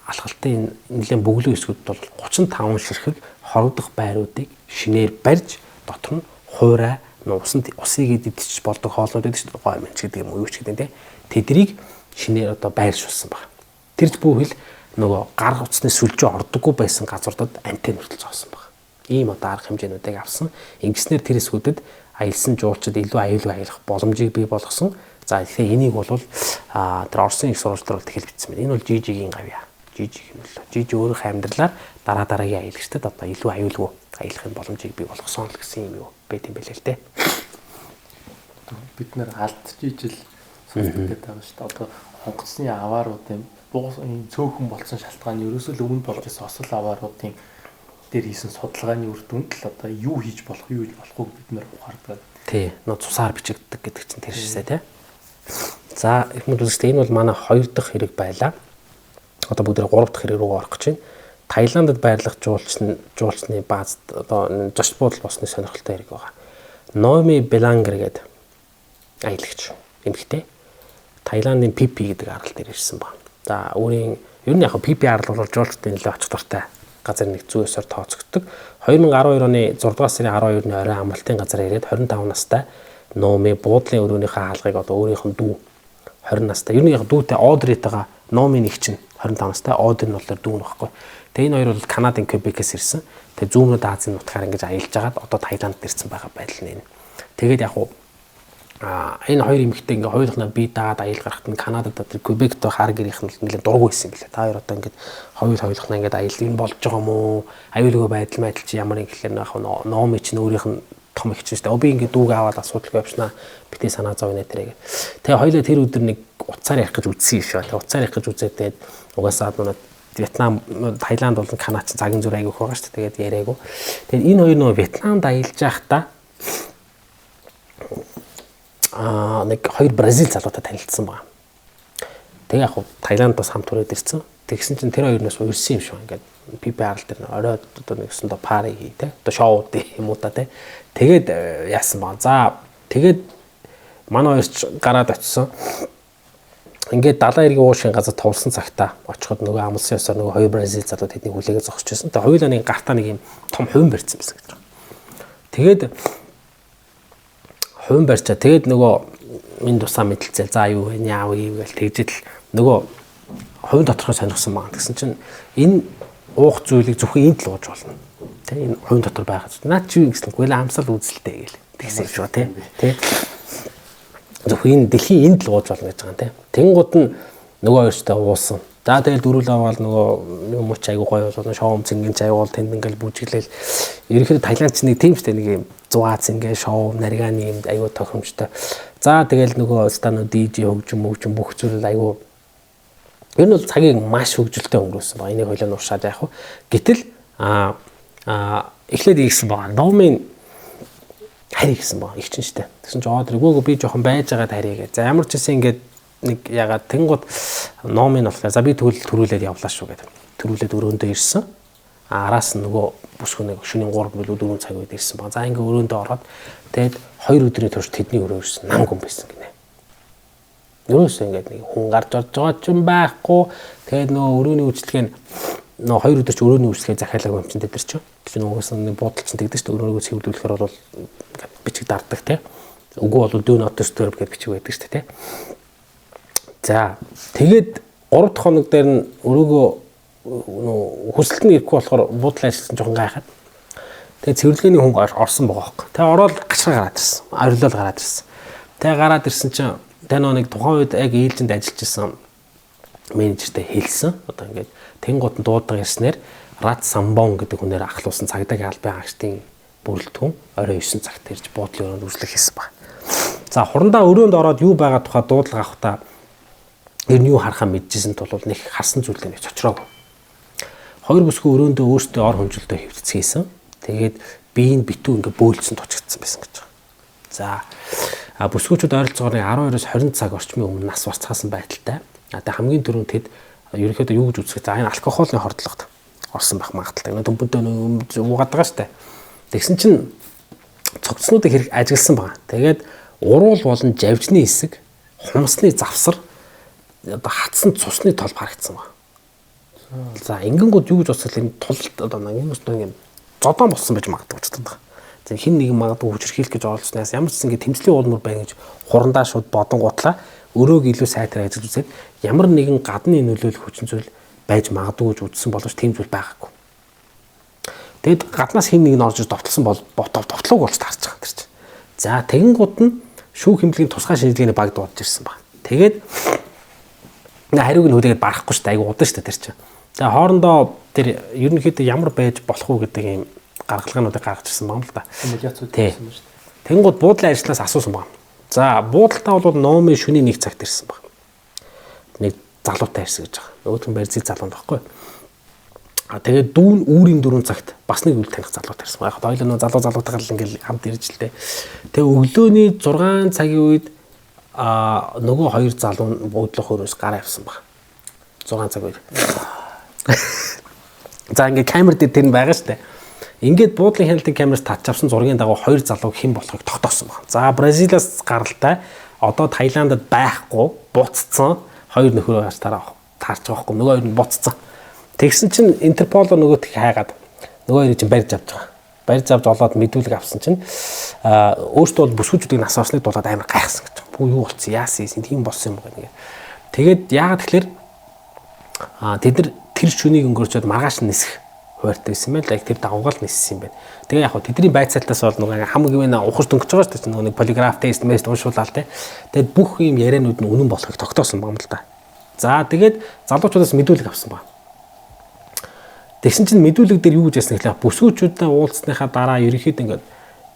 алхалтын нэлээд бөглөө хэсгүүд бол 35 ширхэг хорогдох байруудыг шинээр барьж дотор нь хуурай усанд усыг идэж болдог хоолнууд гэдэг чинь гой мэнч гэдэг юм уу юу ч гэдэг тийм. Тэдрийг шинээр одоо байршуулсан баг. Тэрч бүхэл нөгөө гар утасны сүлжээ ордоггүй байсан газруудад антенн хүртэл зоосон баг. Ийм одоо арга хэмжээнүүдийг авсан. Ингэснээр тэр хэсгүүдэд аялсан жуулчид илүү аюулгүй аялах боломжийг бий болгосон. За тэгэхээр энийг бол тэр Оросын их сурвалжлал тэгэл бичсэн байна. Энэ бол жижигийн гавья. Жижиг юм л. Жижиг өөрийнхөө амьдралаар дараагийн аялагчдад одоо илүү аюулгүй аялахын боломжийг бий болгосон л гэсэн юм юу байт юм байна л дээ. Бид нэр алдчихж ижил сонсдог байгаа шүү дээ. Одоо хонгоцны авааруудын цөөхөн болсон шалтгаан нь ерөөсөө л өмнө болж байсан осол авааруудын дээр хийсэн судалгааны үр дүнд л одоо юу хийж болох, юу хийж болохгүй бид нэр ухаардаг. Тий, нөө цусаар бичигддэг гэдэг чинь тэр шээ тий. За эхмүүд үзэгчдээ энэ бол манай 2 дахь хэрэг байлаа. Одоо бүгд 3 дахь хэрэг рүү орох гэж байна. Таиландд байрлах жуулчны баазд одоо зочд буудал болсны сонирхолтой хэрэг байгаа. Номи Белангер гэдэг аялагч эмэгтэй Таиландын Пипи гэдэг арал дээр ирсэн байна. За өөрийн ер нь яг Пипи арал бол жуулчдын нэлээд оч дуртай газар нэг зүй ёсоор тооцогддог. 2012 оны 6 дугаар сарын 12-ны орой амралтын газар ирээд 25 настай Номи буудлын өрөөнийхөө хаалгыг одоо өөрийнх нь дүү 20 настай. Ер нь яг дүүтэй Одритэйгээ Номи нэг чинь 25 настай, Одри нь бол дүү нөхгүй. Тэгээ энэ хоёр бол Канадын Квебекээс ирсэн. Тэгээ зүүмнүүд Азийн нутгаар ингэж аялж агаад одоо Таиландд ирсэн байгаа байдал нь. Тэгээд яг энэ хоёр эмэгтэй ингээ хоёулахнаа бие даад аял гарахт нь Канадад одоо Квебект хар гэрийнх нь нэлээд дургүй байсан юм билээ. Та хоёр одоо ингээ хоёулахнаа ингээ аялал энэ болж байгаа юм уу? Аюулгүй байдал чи ямар юм гэхэлэр нөх Номи ч өөрийнх нь том их чинь шүү дээ. Би ингээ дүүгээ аваад асуудалгүй явшнаа. Битээ санаа зов нэ тэрэг. Тэгээ хоёулаа тэр өдөр нэг уцаар явах гэж үзсэн юм шүү. Тэгээ уцаар явах гэж үзээд тэгээд угаасаа манай Вьетнам, Таиланд болон Канад ч цагийн зүр айгүйх байгаа шүү дээ. Тэгээд яриаггүй. Тэгээд энэ хоёр нөгөө Вьетнамд аялж байхдаа нэг хоёр Бразил залуутай танилцсан байна. Тэгээ яг Таиланд бас хамт түрээд ирсэн. Тэгсэн чинь тэр хоёрноос урьсан юм шүү. Ингээд Пипи арал дээр оройд одоо нэгсэн до пари хий те. Одоо шоуд юм уу та те. Тэгээд яасан ба. За тэгээд манай хоёрч гараад очисон. Ингээд далайн иргэн уушгийн газар товлсон цагтаа очиход нөгөө амлсан ёсоор нөгөө хоёр Бразил залуу тэдний хүлээгээ зогсож байсан. Тэгээ хоёулаа нэг гартаа нэг юм том хувин барьсан байсан гэж. Тэгээд хувин барьчаа тэгээд нөгөө минь тусаа мэдлцээ. За юу вэ? Яав ийм гэл тэгжэл нөгөө хувин доторхоо сонирхсан байна. Тэгсэн чинь энэ уух зүйлийг зөвхөн энд л ууж болно. Тэ энэ хувин дотор байгаа. Наад чи юу гэсэнгүй л амсал үзэлтэй гэл. Тэгсэн шүү тэ. Тэ. Зөвхөн дэлхийн энд л ууж болно гэж байгаа юм те. Тэнгууд нь нөгөө хоёртой уусан. За тэгэл дөрүл аваад нөгөө юм ч айгуу гоё болоо шоу цэнгийн ч аюул тэнд ингээл бүжиглээл. Ерөнхийдөө Таиланд ч нэг тийм штэ нэг юм 100 цэнгээ шоу нариганы юм айгуу тохиромжтой. За тэгэл нөгөө стану DJ хөгжим бүх зүйл айгуу ер нь бол цагийг маш хөгжилтэй өнгөрөөсөн баг. Энийг хоёлаа нуушаад яах вэ? Гэтэл эхлээд ийгсэн баг. Номын хари гэсэн баг. Их чинь штэ. Тэгсэн чинь өөдрөгөө би жоохон байж байгаа харьяагээ. За ямар ч гэсэн ингээд нэг ягаад тэнгууд номын болохоор за би төрүүлээд явлаа шүү гэдэг. Төрүүлээд өрөөндөө ирсэн. Араас нь нөгөө бүсгүнэг шөнийн 3 билүү 4 цаг үед ирсэн баг. За ингээ өрөөндөө ороод тэгээд 2 өдрийн турш тэдний өрөө ирсэн. Нам гүн байсан гинэ. Ерөөсөө ингээд нэг хүн гарч орж байгаа ч юм байхгүй. Тэгээд нөгөө өрөөний үйлчлэгээ нөгөө 2 өдөр ч өрөөний үйлчлэгээ захиалаагүй юм чинь тэд нар ч. Тэгсэн нөгөөс нь буудалч нь тэгдэж шүү дээ. Өрөөгөө цэвэрлүүлэхээр бол ингээд бичиг дарддаг те. Үгүй бол do not disturb гэж бичиг байдаг шүү дээ те. За тэгээд 3 дахь хоног дээр нь өрөөгөө хүсэлт нь ирэхгүй болохоор буудлын ажилласан жоохон гайхаад. Тэгээд цэвэрлэгээний хүн орсон байгаа хөөхгүй. Тэгээд ороод гашраа гараад ирсэн. Орилол гараад ирсэн. Тэгээд гараад ирсэн чинь тань нэг тухайн үед яг ээлжинд ажиллаж исэн менежертэй хэлсэн. Одоо ингээд тэнгууд нь дуудаг ирснээр Рат Самбон гэдэг хүнээр ахлуулсан цагдаагийн албан хаагчдын бүрэлдэхүүн орой 9 цагт ирж буудлын өрөөнд үйлчлэх хийсэн баг. За хурандаа өрөөнд ороод юу байгаа тухай дуудлага авахдаа ер нь юу харахаа мэдчихсэн тул нэг харсан зүйлээ нэг цочроогүй. Хоёр бүсгүй өрөөндөө өөртөө ор хөнжилтөө хэвцгээсэн. Тэгээд биеийг битүү ингээ бөөлцөн тучигдсан байсан гэж байна. За бүсгүүчүүд ойролцоогоор 12-оос 20 цаг орчмын өмнө нас барцгаасан байдалтай. Одоо хамгийн түрүүнд тэд ерөнхийдөө юу гэж үзэх вэ? Энэ алкогольны хордлогод орсон байх магадaltaй. Энэ төмпөдөө уугаад байгаа штэ. Тэгсэн чинь цогцнуудыг хэрэг ажигласан байгаа. Тэгээд уруул болон жавжны хэсэг, хумсны завсар одоо хатсан цусны тол харагдсан байна. За ингэнгүүд юу гэж бодсол энэ тулд одоо ингэ зодон болсон байж магадгүй ч гэдэг. За хин нэг магадгүй хүчрхийлэх гэж оролцсноос ямар ч ингэ тэмцлийн уулмөр байна гэж хурандаа шууд бодон гутлаа өрөөг илүү сайтар ажиж үзээд ямар нэгэн гадны нөлөөлөх хүчин зүйл байж магадгүй гэж үзсэн боловч тийм зүйл байгаагүй. Тэгэд гаднаас хин нэг нь орж довтлсон бол довтлууг болж таарч байгаа юм чинь. За тэгэнгүүт нь шүүх хэмжээний тусгай шинжилгээний баг дуудаж ирсэн баг. Тэгээд хариуг нь хүлээгээд барахгүй шүү дээ. Айгу удаан шүү дээ тэр чинь. За хоорондоо тэр ерөнхийдөө ямар байж болох уу гэдэг ийм гаргалгаануудыг гаргаж ирсэн байна л да. Симуляцууд хийсэн байна шүү дээ. Тэнгууд буудлын ажлаас асуусан байна. За буудалтаа бол номын шөнийн 1 цагт ирсэн байна. Нэг залуутай ирсэн гэж байгаа. Нөгөөх нь барьцыг залуунд байхгүй. Тэгээд дүүн үүрийн 4 цагт бас нэг үл таних залуутай ирсэн байна. Яг хоёулаа нөө залуутайгаар ингээл хамт ирж л дээ. Тэгээ өглөөний 6 цагийн үед нөгөө хоёр залуу нь буудлах хөрөөс гараа явсан баг. 6 цаг үед. За ингээд камер дээр тэр нь байгаа штэ. Ингээд буудлын хяналтын камераас татж авсан зургийн дагуу хоёр залуу хэн болохыг тогтоосон баг. За Бразилиас гаралтай одоо Таиландд байхгүй буццсан хоёр нөхрөө хаш таарч байгаа байхгүй. Нөгөө хоёр нь буццсан. Тэгсэн чинь Интерпол нөгөөт хайгаад нөгөө хоёрыг чинь барьж авч байгаа. Барьж авч олоод мэдүүлэг авсан чинь өөртөө бол бүсгүүчүүдийг нас орсныг дуулаад амар гайхсан гэж. Бүү юу болцсон яасан тийм болсон юм байна. Тэгээд яагаад тэгэхээр тэд нар тэр шүнийг өнгөрчөөд маргааш нь нисэх хууртай байсан байл. Яг тэр дагуугаал ниссэн юм байна. Тэгээ яг хөө тэдний байцаалтаас бол нөгөө хам гэмээр ухаж дөнгөж байгаа шүү дээ. Нөгөө нэг полиграф тест мэст уушуулаад те. Тэгээд бүх юм яриануд нь үнэн болохыг тогтоосон юм л да. За тэгээд залуучуудаас мэдүүлэг авсан байна. Тэгсэн чинь мэдүүлэг дээр юу гэж ясна гэхлээр бүсгүүчүүдтэй уулзсныхаа дараа ерөнхийдөө ингээд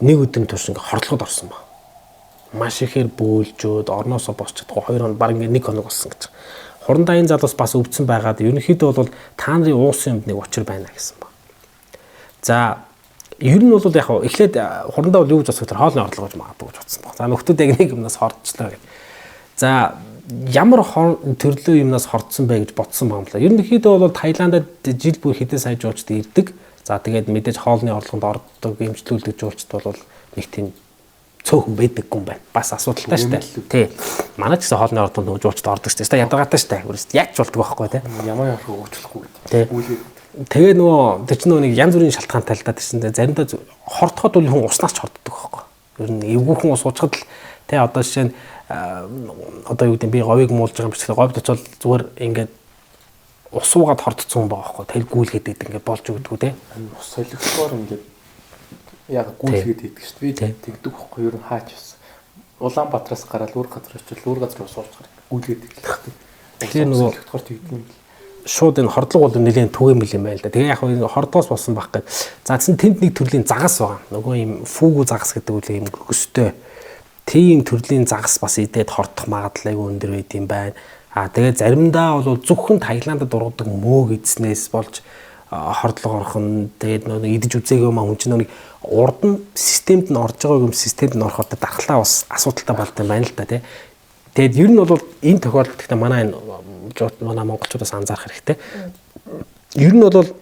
нэг өдрийн турш ингээд хордлогод орсон байна. Маш ихээр бөөлжөөд орноосоо босч чадахгүй 2 хоног баг ингээд 1 хоног болсон гэж. Хурандаа энэ залуус бас өвдсөн байгаад ерөнхийдөө бол та нарын уусан юмд нэг учир байна гэсэн байна. За ер нь бол яг эхлээд хурандаа бол юу гэж бодсоо тэр хоолны орлого гэж магадгүй гэж бодсон байна. За нөхдүүд яг нэг юмнаас хордчлаа гэх. За ямар төрлөө юмнаас хордсон бай гэж бодсон байна. Ерөнхийдөө бол Таиландд жил бүр хэдэн сая жуулчд ирдэг. За тэгээд мэдээж хоолны орлогонд ордог, эмчлүүлдэг жуулчд бол нэг тийм цөөхөн байдаггүй юм байна. Бас асуудалтай шүү дээ. Тий. Манай ч гэсэн хоолны орлогонд нөгөө жуулчд ордог шүү дээ. Ядаргаатай шүү дээ. Үрээс яг ч болдог байхгүй тий. Ямар ярах хөгжлөхгүй гэдэг. Тэгээ нөгөө тэр чинь нөгөө нэг янз бүрийн шалтгаантай л да тийм заримдаа хордоход бол хүн уснаас ч хорддог байхгүй. Ер нь эвгүйхэн ус уучхад л тий одоо жишээ нь одоо юу гэдэг би говийг муулж байгаа юм шиг говьд очивол зүгээр ингээд ус уугаад хордцсон байгаа байхгүй. Тэгэл гүйлгээд идэг ингээд болж өгдөг тий. Ус солигдохоор ингээд яг гүйлгээд идэг шүү дээ. Би тэгдэг байхгүй ер нь хаач байсан. Улаанбаатараас гараад өөр газар очивол өөр газар ус уучгаар гүйлгээд идэг л тий. Тэгэхээр нөгөө солигдохоор тэгдэг юм. Шууд энэ хордлого бол нэлээд түгээмэл юм байл да. Тэгээ яг энэ хордоос болсон байх гэж. За тэнд нэг төрлийн загас байгаа. Нөгөө юм фүүгүү загас гэдэг үл юм өстэй. Тийм төрлийн загас бас идээд хордох магадлал айгүй өндөр байд юм байна. Тэгээ заримдаа бол зөвхөн Таиландд ургадаг мөөг идснээс болж хордлого орох нь тэгээд нөгөө идэж үзээгүй маа хүн чинь нэг урд нь системд нь орж байгаа юм системд нь ороход дархлаа бас асуудалтай болд юм байна л да тий. Тэгээд ер нь бол энэ тохиолдолд гэхдээ манай энэ манай монголчуудаас анзаарах хэрэгтэй. Ер нь бол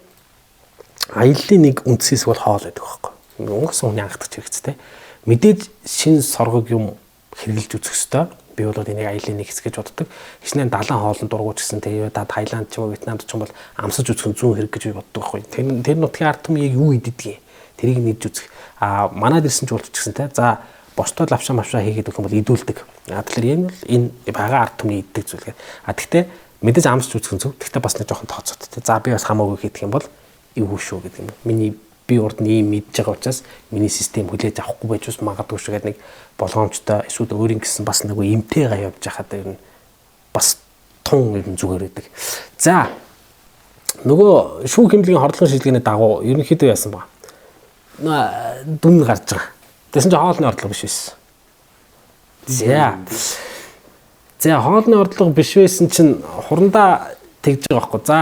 аяллаа нэг үндсээс бол хоол байдаг байхгүй. Өнгөрсөн хүний анхдагч хэрэгцтэй. Мэдээж шин соргог юм хэрэгжилж үзэх ёстой. Би бол энийг аяллаа нэг хэсэг гэж боддог. Хичнээн далайн хоолнд дургуйч гэсэн тэгээ да Таиланд ч юм уу Вьетнамд ч юм бол амсаж үзэх нь зүүн хэрэг гэж би боддог байхгүй. Тэр нутгийн ард түмний яг юу иддэг. Тэрийг нэгж үзэх. Манайд ирсэн ч болчих гэсэн те. За босдод лавшаа мавшаа хийгээд өгөх юм бол идүүлдэг. Тэгэхээр энэ бол энэ бага ард түмний иддэг зүйл. Гэхдээ мэдээж амсч үзэх нь зөв. Гэхдээ бас нэг жоохон тооцоодтой. За би бас хамаагүй хийх юм бол эвгүй шүү гэдэг юм. Миний би урд нь ийм мэдж байгаа учраас миний систем хүлээж авахгүй байж ус магадгүй шүү гэдэг нэг болгоомжтой эсвэл өөрийн гэсэн бас нэг эмтэйгээ явж байхад ер нь бас тун ер нь зүгээр байдаг. За нөгөө шүүх хэмжээний хордлогын шийдвэрийн дагуу ерөнхийдөө яасан ба. Дүн гарч байгаа. Тэсэн чинь хоолны орлого биш байсан. За. За хоолны орлого биш байсан чинь хурандаа тэгж байгаа байхгүй. За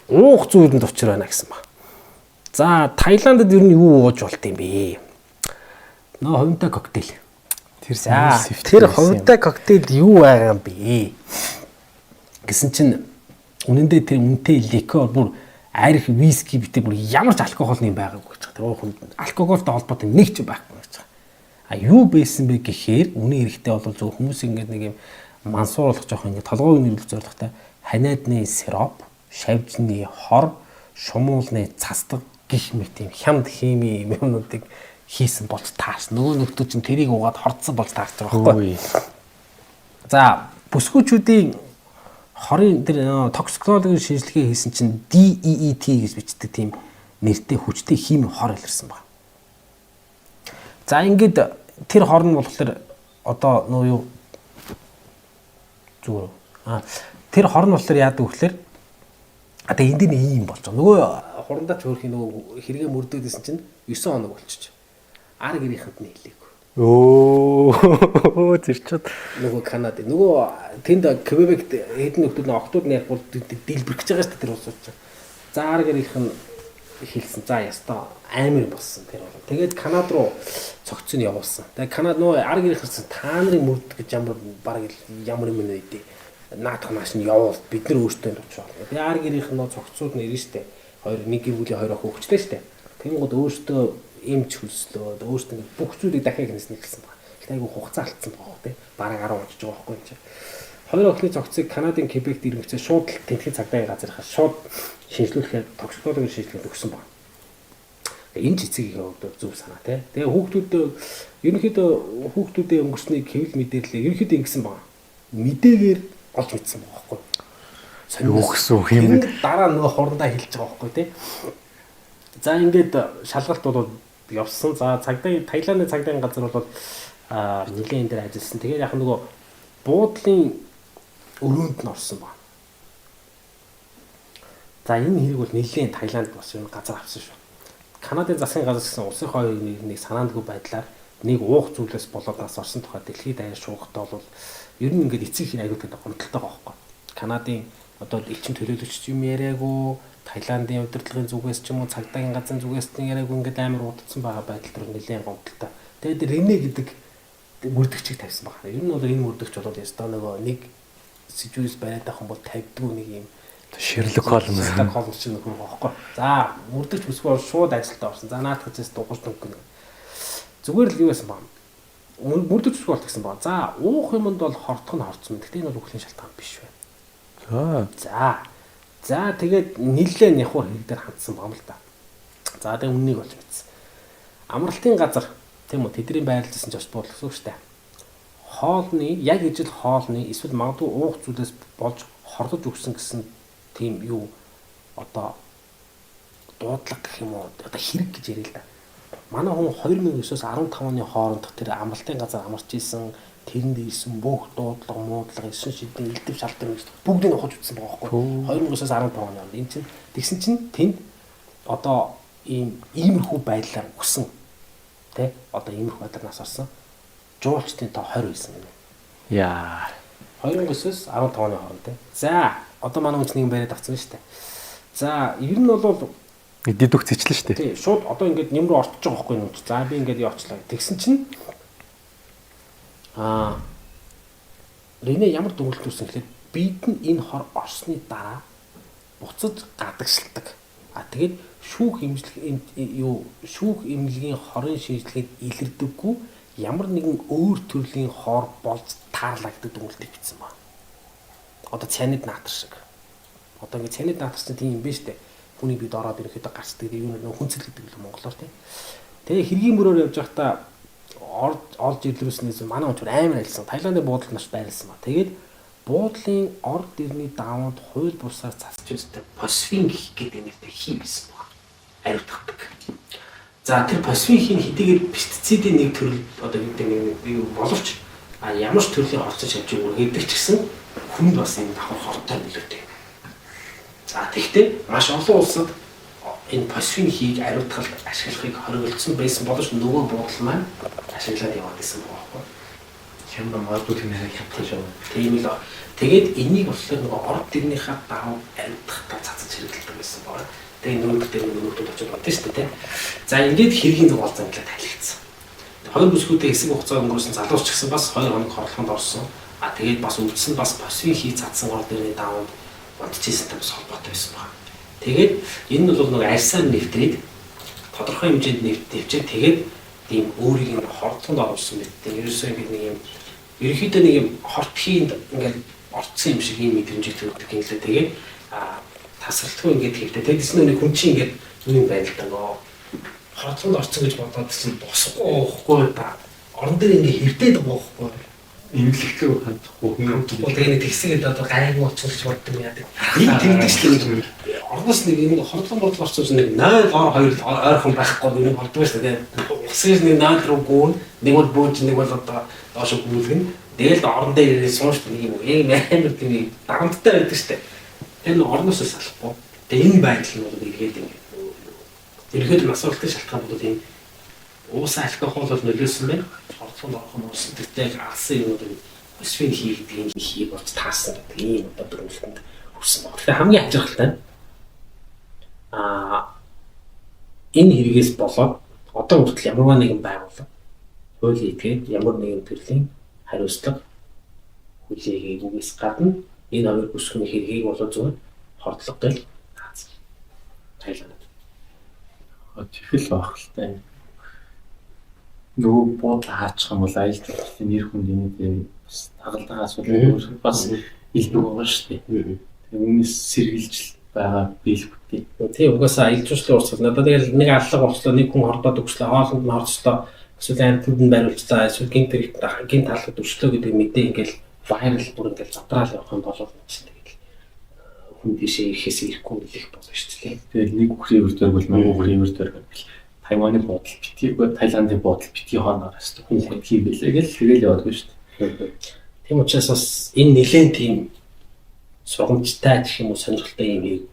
уух зүйлэнд учир байна гэсэн ба. За Таиландд ер нь юу ууж болт юм бэ? Нөө хувинтай коктейл. Тэр хувинтай коктейл юу байгаа юм бэ? Гэсэн чинь үнэндээ тэр үнэтэй ликер бүр арх виски битээ бүр ямар ч алкогол юм байгаагүй гэж байгаа. Тэр хүн алкоголтой холбоотой нэг ч байхгүй гэж байгаа. А юу байсан бэ гэхээр үнэн эрэхтэй бол зөв хүмүүс ингээд нэг юм мансууруулах жоох ингээд толгойг нэрвэл зорилготой ханиадны сироп, шавжны хор, шумуулны цасдаг гих мэт юм хямд хими юмнуудыг хийсэн болж таарс. Нөгөө нөхдөө чинь тэрийг угаад хорцсон болж таарч байгаа байхгүй. За бүсгүүчүүдийн хорын тэр токсикологийн шинжилгээ хийсэн чинь DEET гэж бичдэг тийм нэртэй хүчтэй хими хор илэрсэн байна. За ингээд тэр хор нь болохоор одоо нөө юу зүгээр. Тэр хор нь болохоор яадаг вэ гэхээр тэгээ энд нь ийм болж байгаа. Нөгөө хурандаа ч хөөрхийн нөгөө хэрэгэ мөрдөөдсэн чинь 9 хоног болчих. Ар гэрийнхэнд нь хэлээгүй. Өө зэрчүүд нөгөө Канад нөгөө тэнд Квебект хэдэн нөхдүүд нь октод нь яг бол дэлбэрч байгаа шүү дээ тэр улс учраас. За ар гэрийнх нь хэлсэн. За ястаа амар болсон тэр бол. Тэгээд Канад руу цогцсон явуулсан. Тэгээд Канад нөгөө ар гэрийнхээс та нарын мөрд гэж ямар юм нэ дээ. Наадах нааш нь явуул бид нар өөртөө төвч байна. Тэгээд ар гэрийнх нь нөгөө цогцсууд нь ирнэ штэ. Хоёр нэг гівүүлийн хоёр охин хөвчтэй штэ. Тэнгууд өөртөө эмч хөлслөө өөртөө бүх зүйлийг дахиад хийнэс нэгсэн байна. Гэтэл айгүй хугацаа алдсан байгаа хөө тий. Бараг 10 онцож байгаа байхгүй юм чи. Хоёр охины цогцыг Канадын Квебект иргэцээ шууд тэнхээ цагдаагийн газрынхаа шууд шинжилүүлэхээр токсикологийн шинжилгээ өгсөн байна. Энэ ч эцгийн хувьд зөв санаа тий. Тэгээ хүүхдүүдээ ерөнхийдөө хүүхдүүдээ өнгөрсний хэвлэл мэдээлэл ерөнхийдөө ингэсэн байна. Мэдээгээр олж мэдсэн байгаа байхгүй. Юу гэсэн юм бэ? Дараа нөгөө хурандаа хэлж байгаа байхгүй тий. За ингээд шалгалт бол явсан. За цагдаагийн Таиландын цагдаагийн газар бол нэлийн энэ дээр ажилласан. Тэгээд яг нөгөө буудлын өрөөнд нь орсон байна. За энэ хэрэг бол нэлийн Таиланд бас юм газар авсан шүү. Канадын засгийн газар гэсэн улсын хоёрын нэг санаандгүй байдлаар нэг уух зүйлээс болоод нас орсон тухай дэлхийд даяар шуугахтаа бол ер нь ингээд эцэг их аягүй гэдэг гомдолтой байгаа байхгүй. Канадын одоо элчин төлөөлөгч юм яриаггүй, Таиландын удирдлагын зүгээс ч юм уу цагдаагийн газрын зүгээс ч яриаггүй ингээд амар удацсан байгаа байдал төр нэлийн гомдолтой. Тэгээд Рене гэдэг мөрдөгчийг тавьсан байна. Ер нь бол энэ мөрдөгч болоод ястаа нөгөө нэг сэжүүс бариад авах юм бол тавьдгүй нэг юм Шерлок Холмс шиг нөхөр байхгүй. За мөрдөгч бүсгүй шууд ажилдаа орсон. За наадах хэзээс дугуйж дөнгөн. Зүгээр л юу байсан баа. Мөрдөгч бүсгүй болт гэсэн баа. За уух юмд бол хортох нь хорцсон. Гэхдээ энэ бол үхлийн шалтгаан биш байна. За тэгээд нилээ нявхар хэрэг дээр хандсан бам л да. За тэгээд үннийг олж мэдсэн. Амралтын газар тийм үү тэдний байрлалжсэн ч бас бодлогсон шүү дээ. Хоолны яг ижил хоолны эсвэл магадгүй уух зүйлээс болж хорлож өгсөн гэсэн тийм юу одоо дуудлага гэх юм уу одоо хэрэг гэж ярил л да. Манай хүн 2009-оос 15 оны хоорондох тэр амралтын газар амарч исэн тэрэнд ирсэн бүх дуудлага муудлага эсэн шидийн элдв шалтгаан гэж бүгдийг ухаж утсан байгаа байхгүй 2009-оос 15 оны хооронд энэ чинь тэгсэн чинь тэнд одоо иймэрхүү байдлаар өгсөн тий одоо иймэрхүү байдлаар нас орсон жуулчдын тоо 20 байсан юм. Яа 2009-оос 15 оны хооронд тий. За одоо манай хүнс нэг байраад авсан шүү дээ. За ер нь бол дэдүх зэчлэн шүү дээ. Тий шууд одоо ингээд нэм рүү орчиж байгаа байхгүй юм. За би ингээд явчлаа. Тэгсэн чинь Рене ямар дүгнэлт өгсөн гэхээр бид нь энэ хор орсны дараа буцаж гадагшилдаг. Тэгээд шүүх эмнэлгийн хорын шинжилгээнд илэрдэггүй ямар нэгэн өөр төрлийн хор болж таарлагддаг дүгнэлт бичсэн байна. Одоо цянид наатар шиг. Одоо ингэ цянид наатарсан тийм юм биш үү? Хүний бид ороод ирэхэд гарчдаг юм хүнцэл гэдэг л монголоор тийм. Тэгээ хэргийн мөрөөр явж байхдаа олж ирлүүснээс манай хүн амар айлсан. Таиландын буудлын маш байрлсан ба. Тэгээд буудлын орд ирний даваанд хууль бусаар засч өстэй фосфин гэх гэдэг нэртэй хий байсан байна. Ариутгадаг. За тэр фосфин хэдийгээр пестицидийн нэг төрөл одоо гэдэг нэг боловч ямар ч төрлийн орчиж хэмжээ үргэлжлэх ч гэсэн хүнд бас энэ давхар хортой нөлөөтэй. За тэгвэл маш олон улсад энэ фосфин хийг ариутгалд ашиглахыг хориглосон байсан боловч нөгөө буудлын маань ашиглаад яваад байсан байхгүй. Хямд магадгүй тиймээс хямдхан шав. Тийм л. Тэгээд энийг болохоор нөгөө орд тэрнийхээ даваа амьдахтаа цацаж хэрэглэдэг байсан байна. Тэгээд нүүдтэй нүүдүүд очиж байна шүү дээ. За ингээд хэргийн зугаалцсан гэхэл тайлгдсан. Хоёр бүсгүүдээ хэсэг хугацаа өнгөрсөн залуус ч гэсэн бас 2 хоног хорлохонд орсон. Тэгээд бас өвдсөн бас фосфин хий цацсан орд тэрний даваанд унтчихсантай бас холбоотой байсан байна. Тэгээд энэ нь бол нөгөө арьсаар нэвтрээд тодорхой хэмжээнд нэвчээд тэгээд тийм өөрийг нь хордлонд оруулсан мэт. Ерөөсөө ингэ нэг юм ерөнхийдөө нэг юм хортхийн ингээл орцсон юм шиг юм мэдрэмжийг төрүүлдэг юм лээ. Тэгээд тасралтгүй ингээд хийвтэй. Тэгээс нүний хүн чинь ингээд юу юм байна л да нөө хордлонд орцсон гэж бодоод чинь босхгүй уухгүй да. Орон дээр ингээд хөвдөөд уухгүй. Имлэгтэй хандахгүй хүн. Тэгээд нэг тэгсгээд одоо гайгүй очихж боддог юм яа. Нэг тэгдэг шүү дээ. Орноос нэг юм хордлон бодлоо орсон чинь нэг 0 2 ойрхон байхгүй нэг болдгоо шүү дээ. Усээс нэг 0 руу гүн нэг бол бөөж нэг бол одоо доош гүйлгэн. Тэгэл орон дээр ирээд суунш нэг юм амар тийм дарамттай байдаг шүү дээ. Энэ орноос салахгүй. Тэгээ энэ байдал нь бол иргэд ингэ. Иргэд нь асуултын шалтгаан бол тийм уусаа алкогол бол нөлөөсөн байна. Хордлонд орох нь уусан тэгтэй алсан юм уу фосфин хийгдэг юм хий болж таасан гэдэг ийм одоо дүрмэлтэнд хүрсэн байна. Тэгэхээр хамгийн ажиглалтай нь энэ хэрэгээс болоод одоо хүртэл ямар нэгэн байгууллага хуулийн этгээд ямар нэгэн төрлийн хариуцлага хүлээгээгүйгээс гадна энэ хоёр бүсгүйн хэргийг болоо зөвхөн хордлого гэж таацсан. Тайлбар. Тэгэл байх л та. Нөгөө буудлаа хаачих юм бол аялал жуулчлалын нэр хүндийн бас тагалдаа асуудал бас илбэг байгаа шүү дээ. Тэгээ үүнээс сэргийлж байгаа биел бүтээ. Тийм угаасаа аялал жуулчлалын урсгал надад тэгэл нэг аллага болчлоо нэг хүн хордоод өгчлөө хоолнд нь орцлоо эсвэл амьтанд нь бариулцлаа эсвэл гинт талхад өрчлөө гэдэг мэдээ ингээл вайрал бүр ингээл задраал явах юм болов гэсэн тэгэл хүн тийшээ ирэхээс ирэхгүй хэлэх болно шүү дээ. Тэгээд нэг үхрийн өрдөр бол нэг үхрийн өрдөр гэвэл Тайваны бодол битгий Таиландын бодол битгий хооноор хэвээр хүн хийбэлээ гэл тэгэл яваадгүй шүү дээ. Тийм учраас бас энэ нэлээд тийм сургамжтай гэх юм уу сонирхолтой юм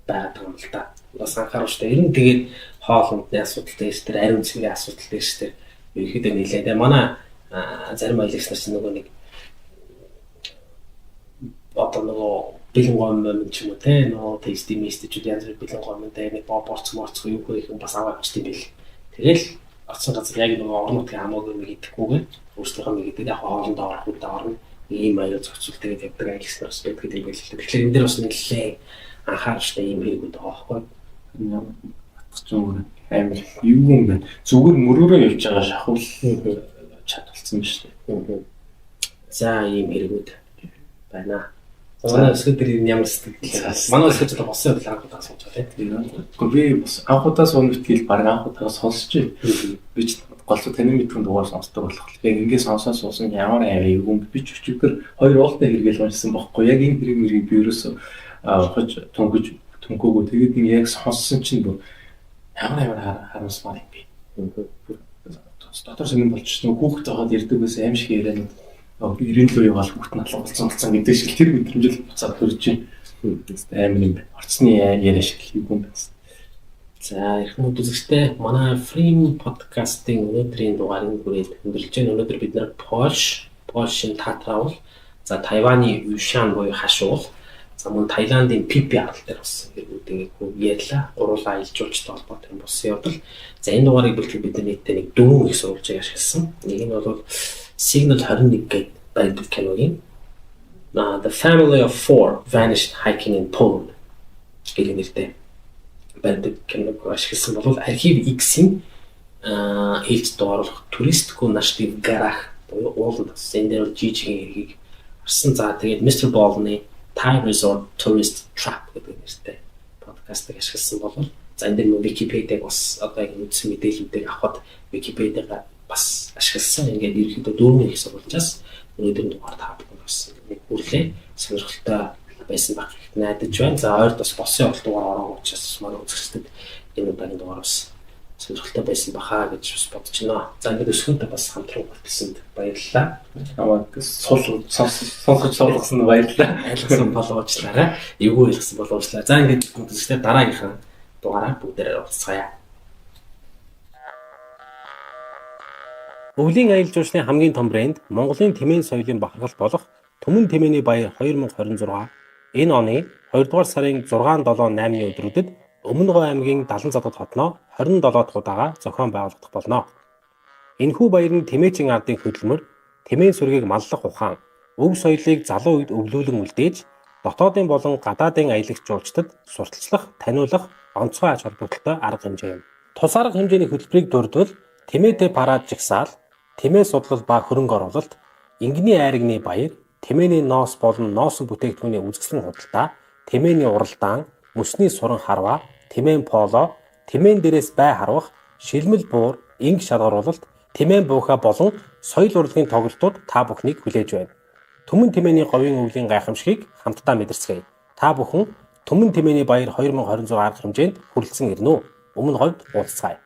байдаг юм л да. Бас анхаарал шүү дээ. Ер нь тэгээд хоолндны асуудал дээр тэр ариун цэгийн асуудал дээр шүү дээ. Ерөнхийдөө нэлээд. Манай зарим аялагч нар чинь нөгөө нэг одоо нөгөө бэлэн гомн ч юм уу те нөгөө тестимистичүүд янз бүр бэлэн гомнтэй нэг борцморцгүй юу гэх юм бас аваад тийм бил. Тэгэл оцсон газар яг нөгөө орон нутгийн хамаагүй нэг идэхгүйгээр өөрсдийнхөө нэг идэг яг хоолндоо орох үедээ орно. Ийм аяа зохицуул тэгээд явдаг аялагч нар бас байдаг гэдэг байл л та. Тэгэхээр энэ дээр бас нэлээд анхааралтай юм хэрэгүүд байгаа байхгүй. Батцсан амар юу юм бэ? Зүгээр мөрөөрөө явж байгаа шахуул чадвалцсан ба шүү дээ. За ийм хэрэгүүд байна. Манай өсгөл дээр ямар сэтгэл. Манай өсгөл дээр босон явдал анхудаа сууж байгаа тийм. Гэхдээ би бас анхудаа суун гэтэл баг анхудаа сонсож байна. Би ч голцоо таны мэдхэн дугаар сонсдог болох. Яг ингээд сонсоод суусан ямар аваа юм би ч өчигдөр хоёр уултаа хэрэгэл уншсан байхгүй. Яг энэ хэрэг би ерөөсөө хож төнгөөгөө тэгээд яг сонссон чинь ямар харамсмаар юм бэ. Дотор шингэн болчихсон хүүхэд байгаад ирдэг байсан аим шиг яриад 90 лөө яваал хүүхэд налгуулсан гэдэг шиг тэр мэдрэмжил буцаад төрж байна. Амар юм байна. Орцны яриа шиг юм байна. За эрхэм үзэгчтэй манай Free podcast-ийн өнөөдрийн дугаарыг хүрээд өндөрлж байна. Өнөөдөр бид нар Польшийн Татраул, за Тайваны Юшан буюу хашуул, за мөн Таиландын Пипи арал дээр бас хэрэгүүдийг ярьлаа. Гурлаа аялал жуулчлалтай холбоотой юм болсон явдал. За энэ дугаарыг бэлтгэж бид нийтдээ нэг 4 их сурвалжийг ашигласан. Нэг нь бол Signal 21 гэдэг байдаг киногийн The Family of Four Vanished Hiking in Poland гэдэг нэртэй байдаг киног ашигласан бол архив X-ийн ээлж доорлох туристгүй наштив гарах буюу ууланд энэ дээр жижигэн хэргийг харсан. За тэгээд Mr. Ball-ны Thai Resort Tourist Trap гэдэг нэртэй подкастыг ашигласан бол за энэ дээр Википедиаг бас одоо яг үндсэн мэдээллүүдийг авахд Википедиаг бас ашигласан. Ингээд ерөнхийдөө 4 их сурвалжаас өнөөдрийн дугаар та бүхэн бас нэг хүрлээ сонирхолтой байсан баг найдаж байна. За ойрд бас босын дугаар ороо учраас манай үзэгчдэд энэ удаагийн дугаар бас сонирхолтой байсан бахаа гэж бас бодож байна. За ингээд өсгөөдөө бас хамтран болтсонд баярлалаа. Намайг сонсож суулгасан баярлалаа. Айлгсан болоочлаарай. Эвгүй айлгсан болоочлаа. За ингээд үзэгчдэд дараагийнхаа дугаараа бүгдээрээ уулзцгаая. Өвлийн аялал жуулчлалын хамгийн том брэнд Монголын тэмээн соёлын бахархал болох Түмэн тэмээний баяр 2026 энэ оны 2 дугаар сарын 6, 7, 8-ны өдрүүдэд Өмнөгов аймгийн Далан задгад хотноо 27 дахь удаага зохион байгуулагдах болно. Энэхүү баярын тэмээчийн ардын хөдөлмөр тэмээн сүргийг маллах ухаан, өв соёлыг залуу үед өвлүүлэн үлдээж, дотоодын болон гадаадын аялагч жуулчдад сурталчлах, таниулах онцгой ач холбогдолтой арга хэмжээ юм. Тус арга хэмжээний хөтөлбөрийг дурдвал тэмээтэй парад жигсаал, тэмээ судлал ба хөрөнгө оруулалт, ингэний айрагны баяр, тэмээний ноос болон ноосн бүтээгдэхүүний үзэсгэлэн худалдаа, тэмээний уралдаан, мөсний суран харваа, тэмээн поло, тэмээн дээрээс бай харвах, шилмэл буур, инг шалгаруулалт, тэмээн бууха болон соёл урлагийн тоглолтууд та бүхнийг хүлээж байна. Түмэн тэмээний говийн өвлийн гайхамшигыг хамтдаа мэдэрцгээе. Та бүхэн Түмэн тэмээний баяр 2026 арга хэмжээнд хүрэлцэн ирнэ үү? Өмнө говьд уулзцгаая.